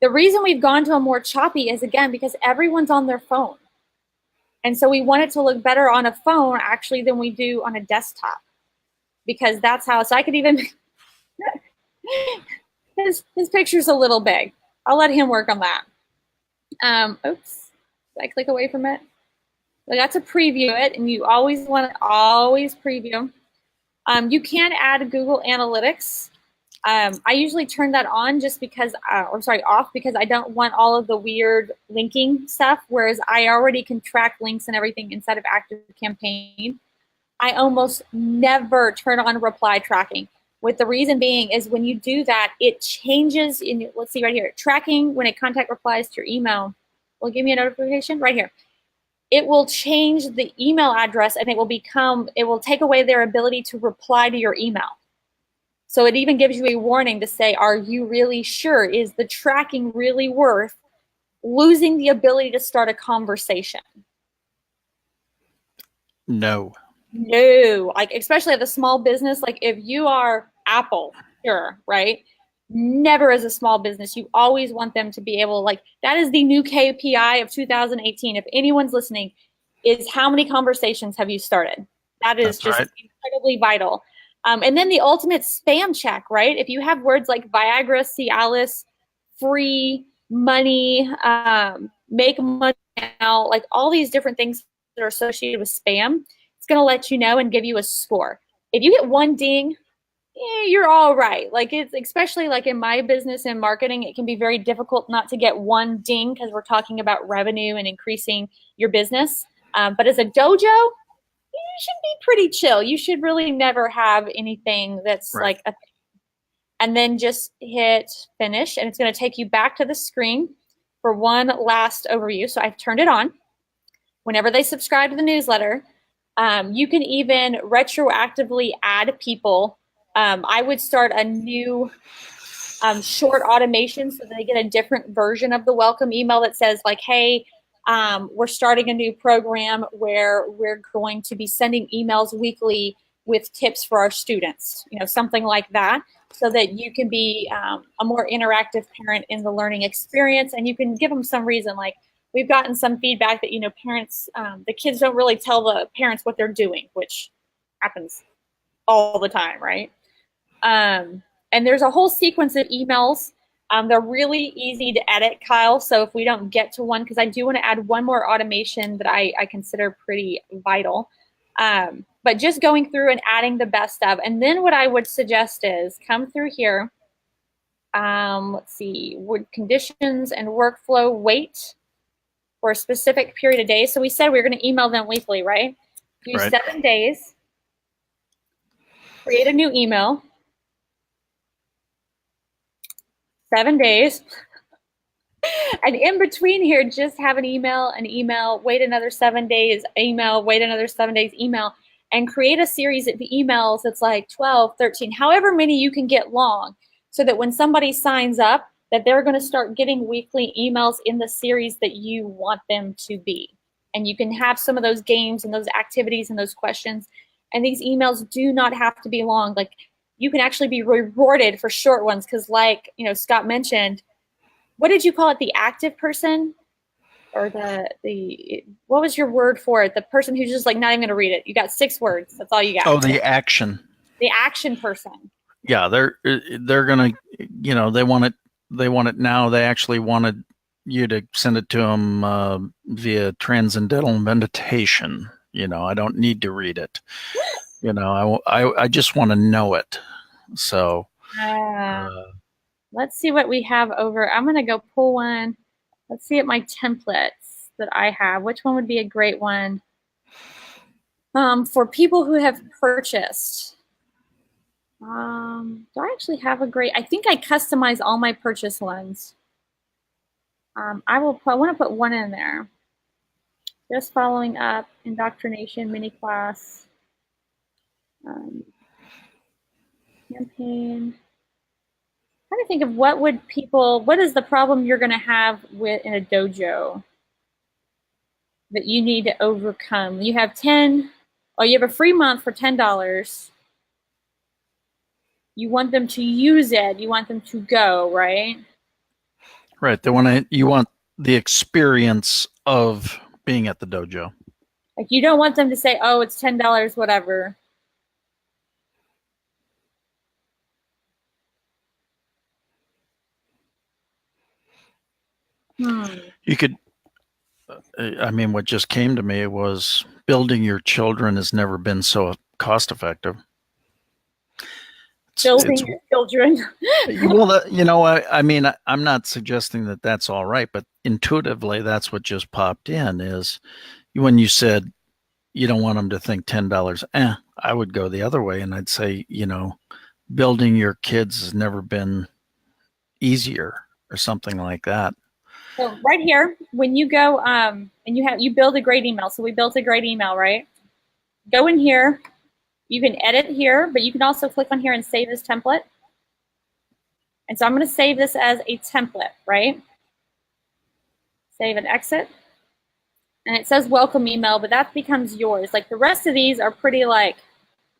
The reason we've gone to a more choppy is, again, because everyone's on their phone. And so we want it to look better on a phone actually than we do on a desktop. Because that's how, so I could even, his picture's a little big. I'll let him work on that. Oops, did I click away from it? I got to preview it, and you always want to preview. You can add Google Analytics. I usually turn that on just because, off because I don't want all of the weird linking stuff, whereas I already can track links and everything inside of ActiveCampaign. I almost never turn on reply tracking. With the reason being is when you do that, it changes in, let's see right here, tracking when a contact replies to your email will give me a notification right here. It will change the email address and it will take away their ability to reply to your email. So it even gives you a warning to say, are you really sure? Is the tracking really worth losing the ability to start a conversation? No. No, like especially at the small business, like if you are Apple, sure, right? Never as a small business, you always want them to be able, like that is the new KPI of 2018. If anyone's listening, is how many conversations have you started? That is just incredibly vital. And then the ultimate spam check, right? If you have words like Viagra, Cialis, free, money, make money now, like all these different things that are associated with spam, it's going to let you know and give you a score. If you get one ding, you're all right. Like, it's especially like in my business and marketing, it can be very difficult not to get one ding because we're talking about revenue and increasing your business. But as a dojo, you should be pretty chill. You should really never have anything that's Right. like a, and then just hit finish, and it's going to take you back to the screen for one last overview. So I've turned it on. Whenever they subscribe to the newsletter, you can even retroactively add people. I would start a new short automation so that they get a different version of the welcome email that says like, hey, we're starting a new program where we're going to be sending emails weekly with tips for our students, something like that, so that you can be a more interactive parent in the learning experience, and you can give them some reason. Like, we've gotten some feedback that, parents, the kids don't really tell the parents what they're doing, which happens all the time, right? And there's a whole sequence of emails. They're really easy to edit, Kyle. So if we don't get to one, because I do want to add one more automation that I consider pretty vital. But just going through and adding the best of. And then what I would suggest is come through here. Let's see, would conditions and workflow wait for a specific period of days. So we said we were going to email them weekly, right? Do Right. 7 days. Create a new email. 7 days. And in between here, just have an email, wait another 7 days, email, wait another 7 days, email, and create a series of emails that's like 12, 13, however many you can get long, so that when somebody signs up, that they're going to start getting weekly emails in the series that you want them to be. And you can have some of those games and those activities and those questions. And these emails do not have to be long. Like, you can actually be rewarded for short ones because, like, Scott mentioned, what did you call it? The active person? Or the what was your word for it? The person who's just like not even going to read it. You got 6 words. That's all you got. Oh, the action. The action person. Yeah, they're gonna, they want it. They want it now. They actually wanted you to send it to them via transcendental meditation. I don't need to read it. I just want to know it. So let's see what we have over. I'm going to go pull one. Let's see at my templates that I have. Which one would be a great one for people who have purchased? Do I actually have a great? I think I customize all my purchase ones. I want to put one in there. Just following up, indoctrination, mini class, campaign. I'm trying to think of what is the problem you're going to have in a dojo that you need to overcome. You have you have a free month for $10. You want them to use it. You want them to go, right? Right. You want the experience of being at the dojo. Like, you don't want them to say, oh, it's $10, whatever. You could, what just came to me was building your children has never been so cost effective. Building your children. Well, I'm not suggesting that that's all right, but intuitively, that's what just popped in is when you said you don't want them to think $10, I would go the other way. And I'd say, building your kids has never been easier or something like that. So right here, when you go and you build a great email. So we built a great email, right? Go in here. You can edit here, but you can also click on here and save this template. And so I'm going to save this as a template, right? Save and exit. And it says welcome email, but that becomes yours. Like, the rest of these are pretty like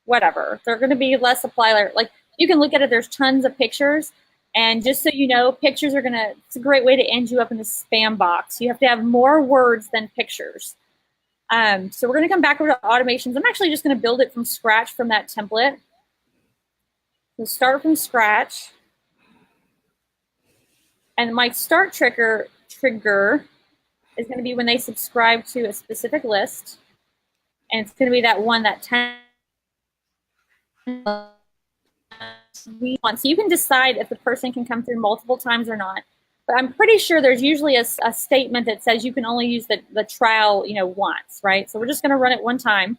whatever. They're going to be less apply. Like, you can look at it. There's tons of pictures. And just so you know, pictures it's a great way to end you up in the spam box. You have to have more words than pictures. So we're going to come back over to automations. I'm actually just going to build it from scratch from that template. So start from scratch. And my start trigger is going to be when they subscribe to a specific list. And it's going to be that one, that 10 we want. So you can decide if the person can come through multiple times or not. But I'm pretty sure there's usually a statement that says you can only use the trial, once, right? So we're just going to run it one time.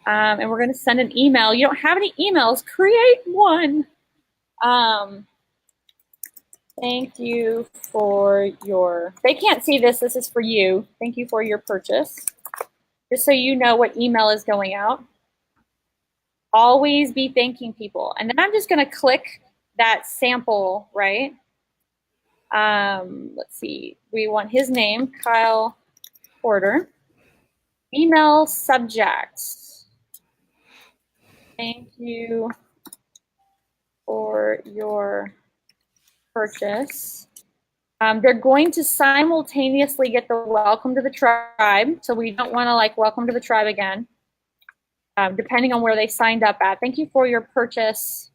And we're going to send an email. You don't have any emails, create one. Thank you for your, they can't see this, this is for you. Thank you for your purchase. Just so you know what email is going out. Always be thanking people. And then I'm just going to click that sample, right? Let's see. We want his name, Kyle Porter. Email subject. Thank you for your purchase. They're going to simultaneously get the welcome to the tribe. So we don't want to like welcome to the tribe again, depending on where they signed up at. Thank you for your purchase.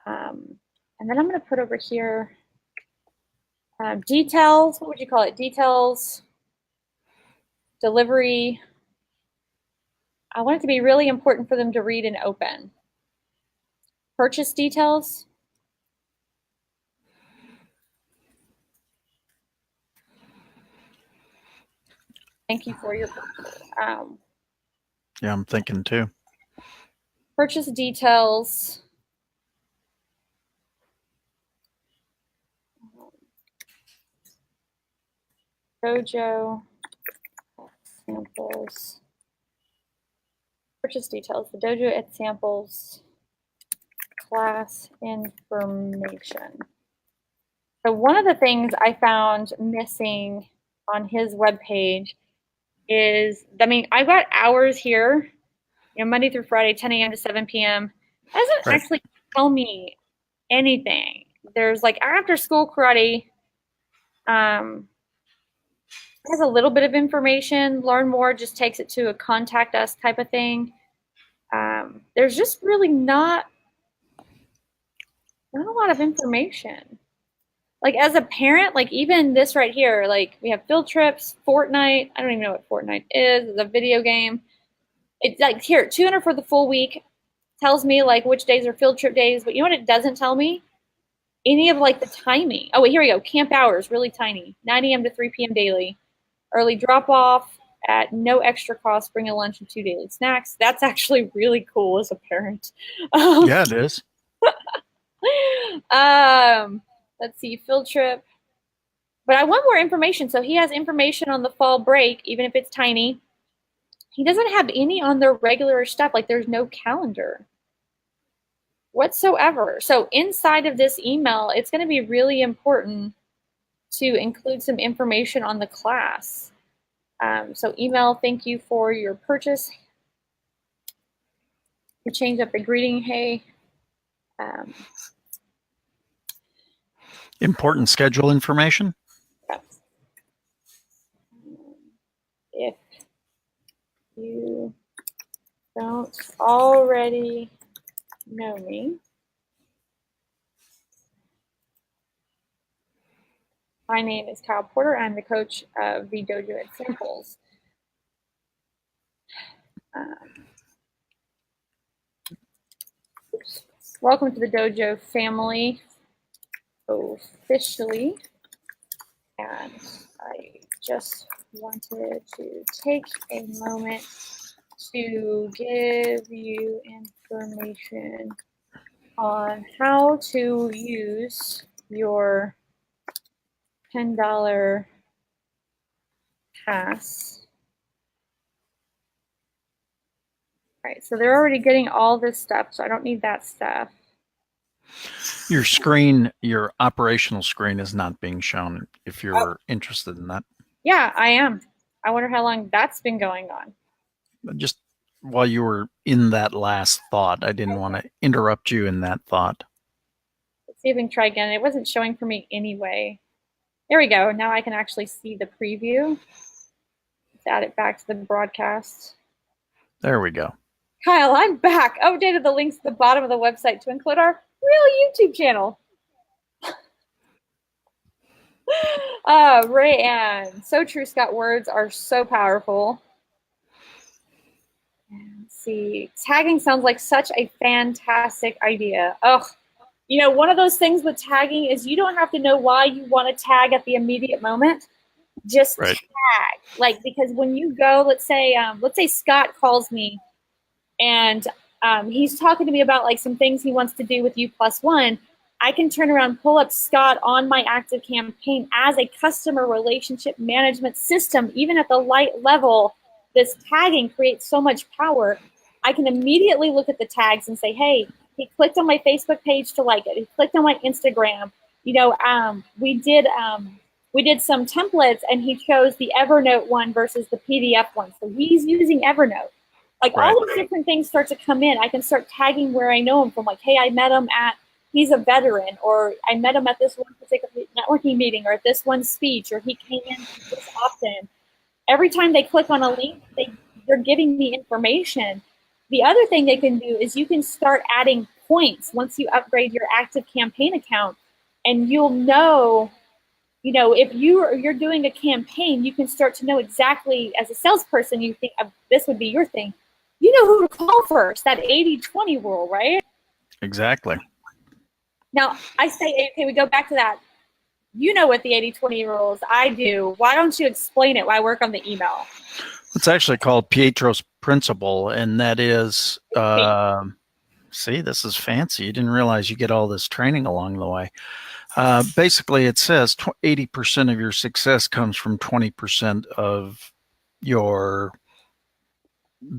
And then I'm going to put over here details. What would you call it? Details, delivery. I want it to be really important for them to read and open. Purchase details. Thank you for your purchase. Yeah, I'm thinking too. Purchase details. Dojo samples. Purchase details. The Dojo at samples. Class information. So one of the things I found missing on his webpage is, I mean, I've got hours here, Monday through Friday, 10 a.m. to 7 p.m. It doesn't actually tell me anything. There's like after school karate, has a little bit of information. Learn more just takes it to a contact us type of thing. There's just really not a lot of information. Like as a parent, like even this right here, like we have field trips, Fortnite. I don't even know what Fortnite is. It's a video game. It's like here, 200 for the full week. Tells me like which days are field trip days, but you know what it doesn't tell me? Any of like the timing. Oh wait, here we go. Camp hours, really tiny. 9 a.m. to 3 p.m. daily. Early drop off at no extra cost. Bring a lunch and 2 daily snacks. That's actually really cool as a parent. Yeah, it is. Let's see, field trip. But I want more information. So he has information on the fall break, even if it's tiny. He doesn't have any on their regular stuff. Like there's no calendar whatsoever. So inside of this email, it's going to be really important to include some information on the class. So email, thank you for your purchase. You change up the greeting, hey. Important schedule information. If you don't already know me, my name is Kyle Porter. I'm the coach of the Dojo at Samples. Welcome to the Dojo family officially. And I just wanted to take a moment to give you information on how to use your $10 pass. All right, so they're already getting all this stuff, so I don't need that stuff. Your screen, your operational screen is not being shown if you're interested in that. Yeah, I am. I wonder how long that's been going on. Just while you were in that last thought, I didn't want to interrupt you in that thought. Let's see if we can try again. It wasn't showing for me anyway. There we go. Now I can actually see the preview. Let's add it back to the broadcast. There we go. Kyle, I'm back. Updated the links at the bottom of the website to include our real YouTube channel. Ray Ann. So true, Scott. Words are so powerful. see. Tagging sounds like such a fantastic idea. Oh, one of those things with tagging is you don't have to know why you want to tag at the immediate moment. Just Right. tag, because when you go, let's say Scott calls me and he's talking to me about some things he wants to do with U+1. I can turn around, pull up Scott on my ActiveCampaign as a customer relationship management system. Even at the light level, this tagging creates so much power. I can immediately look at the tags and say, hey, he clicked on my Facebook page to like it. He clicked on my Instagram. We did some templates and he chose the Evernote one versus the PDF one. So he's using Evernote. Right. All these different things start to come in. I can start tagging where I know him from, hey, I met him he's a veteran, or I met him at this one particular networking meeting, or at this one speech, or he came in this often. Every time they click on a link, they're giving me information. The other thing they can do is you can start adding points once you upgrade your ActiveCampaign account, and you'll know, if you're doing a campaign, you can start to know exactly, as a salesperson, you think this would be your thing. You know who to call first, that 80-20 rule, right? Exactly. Now, I say, okay, we go back to that. You know what the 80-20 rule is. I do. Why don't you explain it? Why work on the email? It's actually called Pietro's principle, and that is, see, this is fancy. You didn't realize you get all this training along the way. Basically, it says 80% of your success comes from 20% of your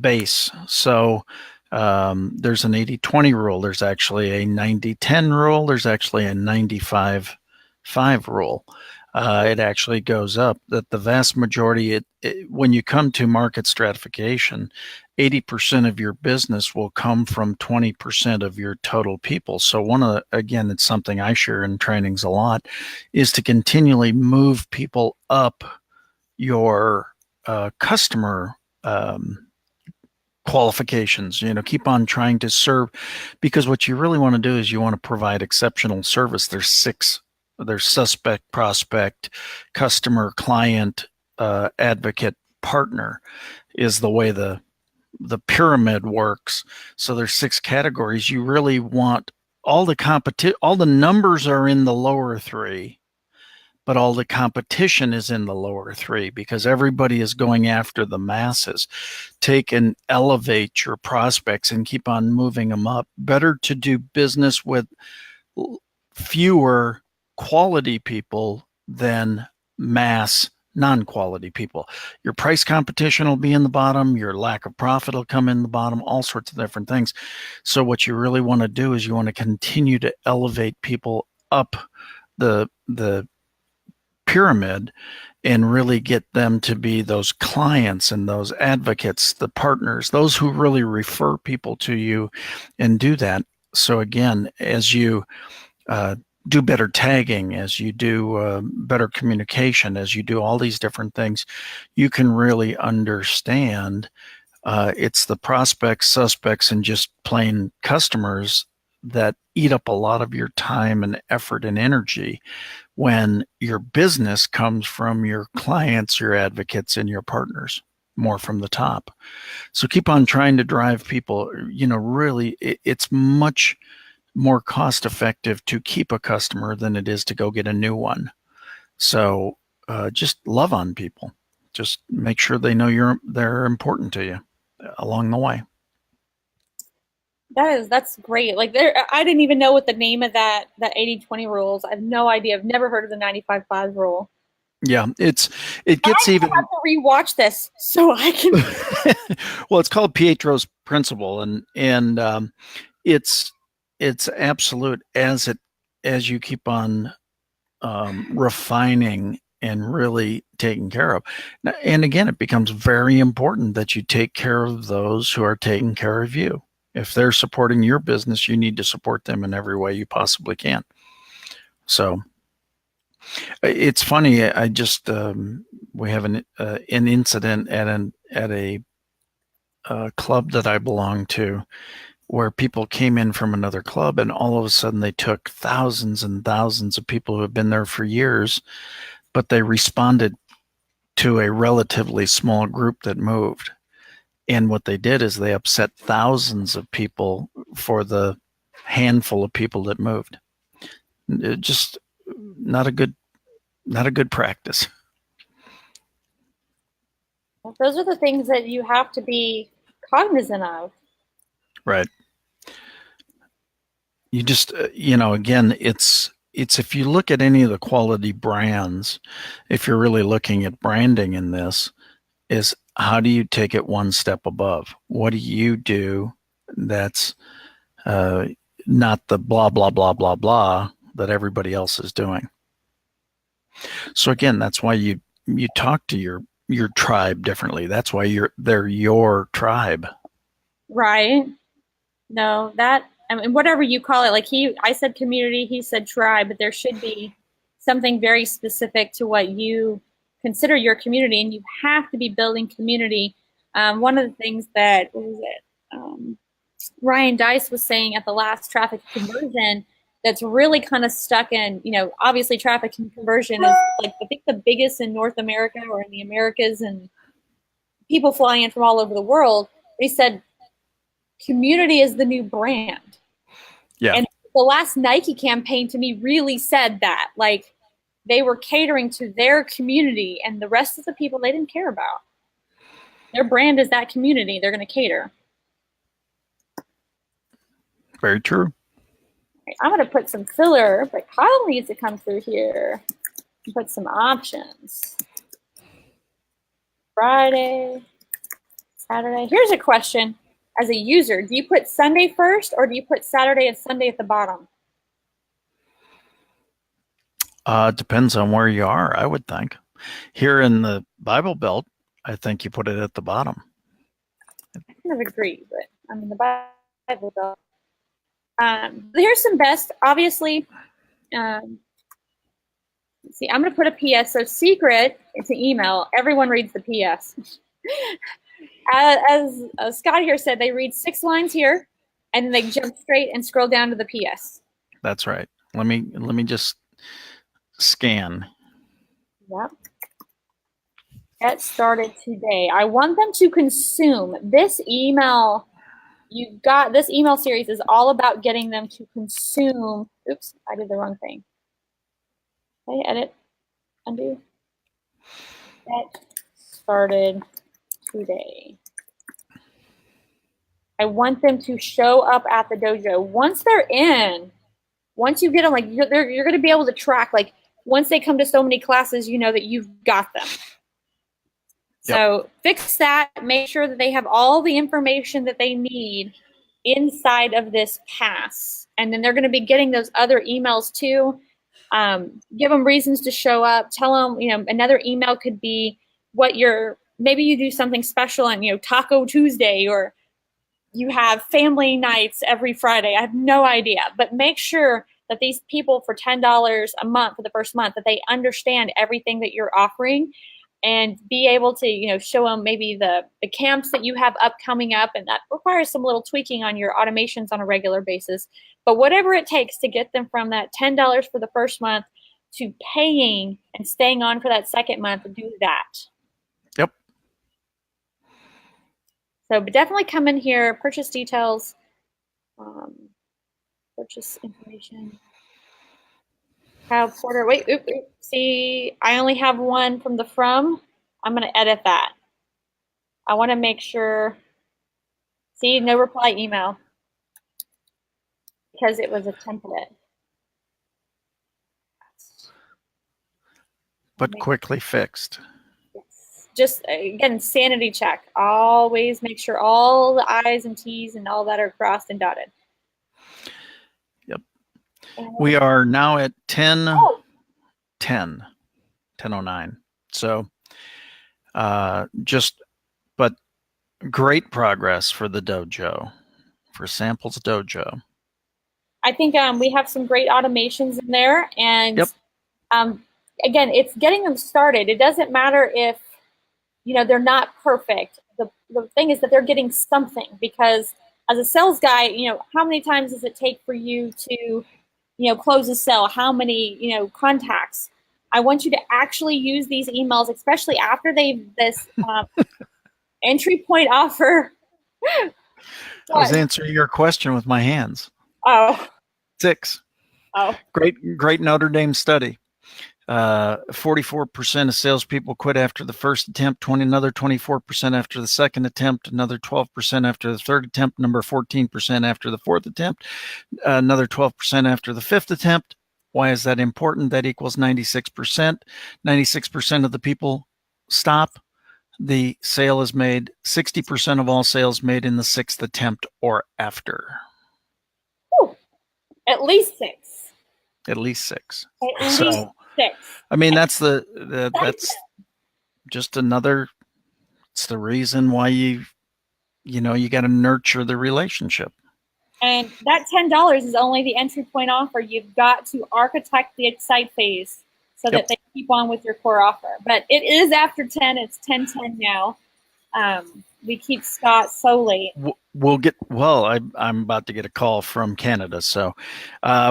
base. So there's an 80-20 rule. There's actually a 90-10 rule. There's actually a 95-5 rule. It actually goes up that the vast majority, when you come to market stratification, 80% of your business will come from 20% of your total people. So again, it's something I share in trainings a lot, is to continually move people up your customer qualifications. Keep on trying to serve, because what you really want to do is you want to provide exceptional service. There's suspect, prospect, customer, client, advocate, partner is the way the pyramid works. So there's 6 categories. You really want all the numbers are in the lower 3, but all the competition is in the lower 3, because everybody is going after the masses. Take and elevate your prospects and keep on moving them up. Better to do business with fewer quality people than mass non-quality people. Your price competition will be in the bottom. Your lack of profit will come in the bottom, all sorts of different things. So what you really want to do is you want to continue to elevate people up the pyramid and really get them to be those clients and those advocates, the partners, those who really refer people to you and do that. So again, as you do better tagging, as you do better communication, as you do all these different things, you can really understand it's the prospects, suspects, and just plain customers that eat up a lot of your time and effort and energy, when your business comes from your clients, your advocates, and your partners, more from the top. So keep on trying to drive people. Really, it's much more cost effective to keep a customer than it is to go get a new one. So just love on people. Just make sure they know they're important to you along the way. That's great. I didn't even know what the name of that 80-20 rules. I have no idea. I've never heard of the 95-5 rule. Yeah, it gets even. I have to rewatch this so I can. Well, it's called Pietro's principle, and it's absolute as you keep on refining and really taking care of. And again, it becomes very important that you take care of those who are taking care of you. If they're supporting your business, you need to support them in every way you possibly can. So it's funny. I just we have an incident at a club that I belong to, where people came in from another club, and all of a sudden they took thousands and thousands of people who have been there for years, but they responded to a relatively small group that moved. And what they did is they upset thousands of people for the handful of people that moved. It just not a good practice. Those are the things that you have to be cognizant of. Right. You just, again, it's if you look at any of the quality brands, if you're really looking at branding in this, is how do you take it one step above? What do you do that's not the blah, blah, blah, blah, blah that everybody else is doing? So again, that's why you talk to your tribe differently. That's why they're your tribe. Right. No, I mean, whatever you call it, like I said community, he said tribe, but there should be something very specific to what you consider your community, and you have to be building community. One of the things that, Ryan Dice was saying at the last traffic conversion that's really kind of stuck in, obviously traffic conversion is like, I think the biggest in North America or in the Americas, and people flying in from all over the world. They said community is the new brand. Yeah. And the last Nike campaign to me really said that, like, they were catering to their community, and the rest of the people they didn't care about. Their brand is that community. They're going to cater. Very true. I'm going to put some filler, but Kyle needs to come through here and put some options. Friday, Saturday. Here's a question. As a user, do you put Sunday first, or do you put Saturday and Sunday at the bottom? Depends on where you are, I would think. Here in the Bible Belt, I think you put it at the bottom. I kind of agree, but I'm in the Bible Belt. Here's some best, obviously. Let's see, I'm going to put a PS. So secret, it's an email. Everyone reads the PS. As Scott here said, they read 6 lines here, and then they jump straight and scroll down to the PS. That's right. Let me just scan. Yep. Get started today. I want them to consume this email. This email series is all about getting them to consume. Oops, I did the wrong thing. Okay, edit, undo. Get started today. I want them to show up at the dojo. Once they're in, once you get them, like, you're going to be able to track, like, once they come to so many classes, you know that you've got them. Yep. So fix that. Make sure that they have all the information that they need inside of this pass. And then they're going to be getting those other emails too. Give them reasons to show up. Tell them, another email could be maybe you do something special on, Taco Tuesday, or you have family nights every Friday. I have no idea. But make sure that these people, for $10 a month for the first month, that they understand everything that you're offering, and be able to, show them maybe the camps that you have coming up, and that requires some little tweaking on your automations on a regular basis. But whatever it takes to get them from that $10 for the first month to paying and staying on for that second month, do that. Yep. So, but definitely come in here, purchase details, purchase information. Kyle Porter, wait, see, I only have one from the from. I'm going to edit that. I want to make sure, see, no reply email, because it was a template. But quickly fixed. Yes. Just, again, sanity check. Always make sure all the I's and T's and all that are crossed and dotted. Yep. We are now at 10:09. So but great progress for the dojo, for Samples Dojo. I think we have some great automations in there, and yep. Again, it's getting them started. It doesn't matter if they're not perfect. The thing is that they're getting something, because as a sales guy, how many times does it take for you to close a sale? How many contacts? I want you to actually use these emails, especially after Entry point offer. I was answering your question with my hands. Oh. 6. Oh. Great Notre Dame study. 44% of salespeople quit after the first attempt, another 24% after the second attempt, another 12% after the third attempt, number 14% after the fourth attempt, another 12% after the fifth attempt. Why is that important? That equals 96%. 96% of the people stop. The sale is made. 60% of all sales made in the sixth attempt or after. Whew. At least 6. At least 6. At least 6. I mean, that's that's just another. It's the reason why you got to nurture the relationship. And that $10 is only the entry point offer. You've got to architect the excite phase so that they keep on with your core offer. But it is after 10. It's 10:10 now. We keep Scott so late. I'm about to get a call from Canada, so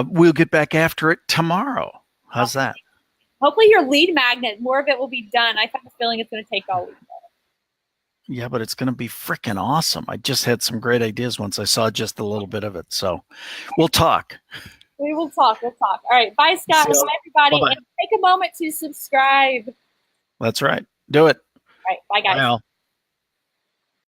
we'll get back after it tomorrow. How's that? Hopefully your lead magnet, more of it will be done. I have a feeling it's going to take all week. Yeah, but it's going to be freaking awesome. I just had some great ideas once I saw just a little bit of it. So we'll talk. We will talk. We'll talk. All right. Bye, Scott. Bye, everybody. Bye-bye. And take a moment to subscribe. That's right. Do it. All right. Bye, guys. Bye, Al.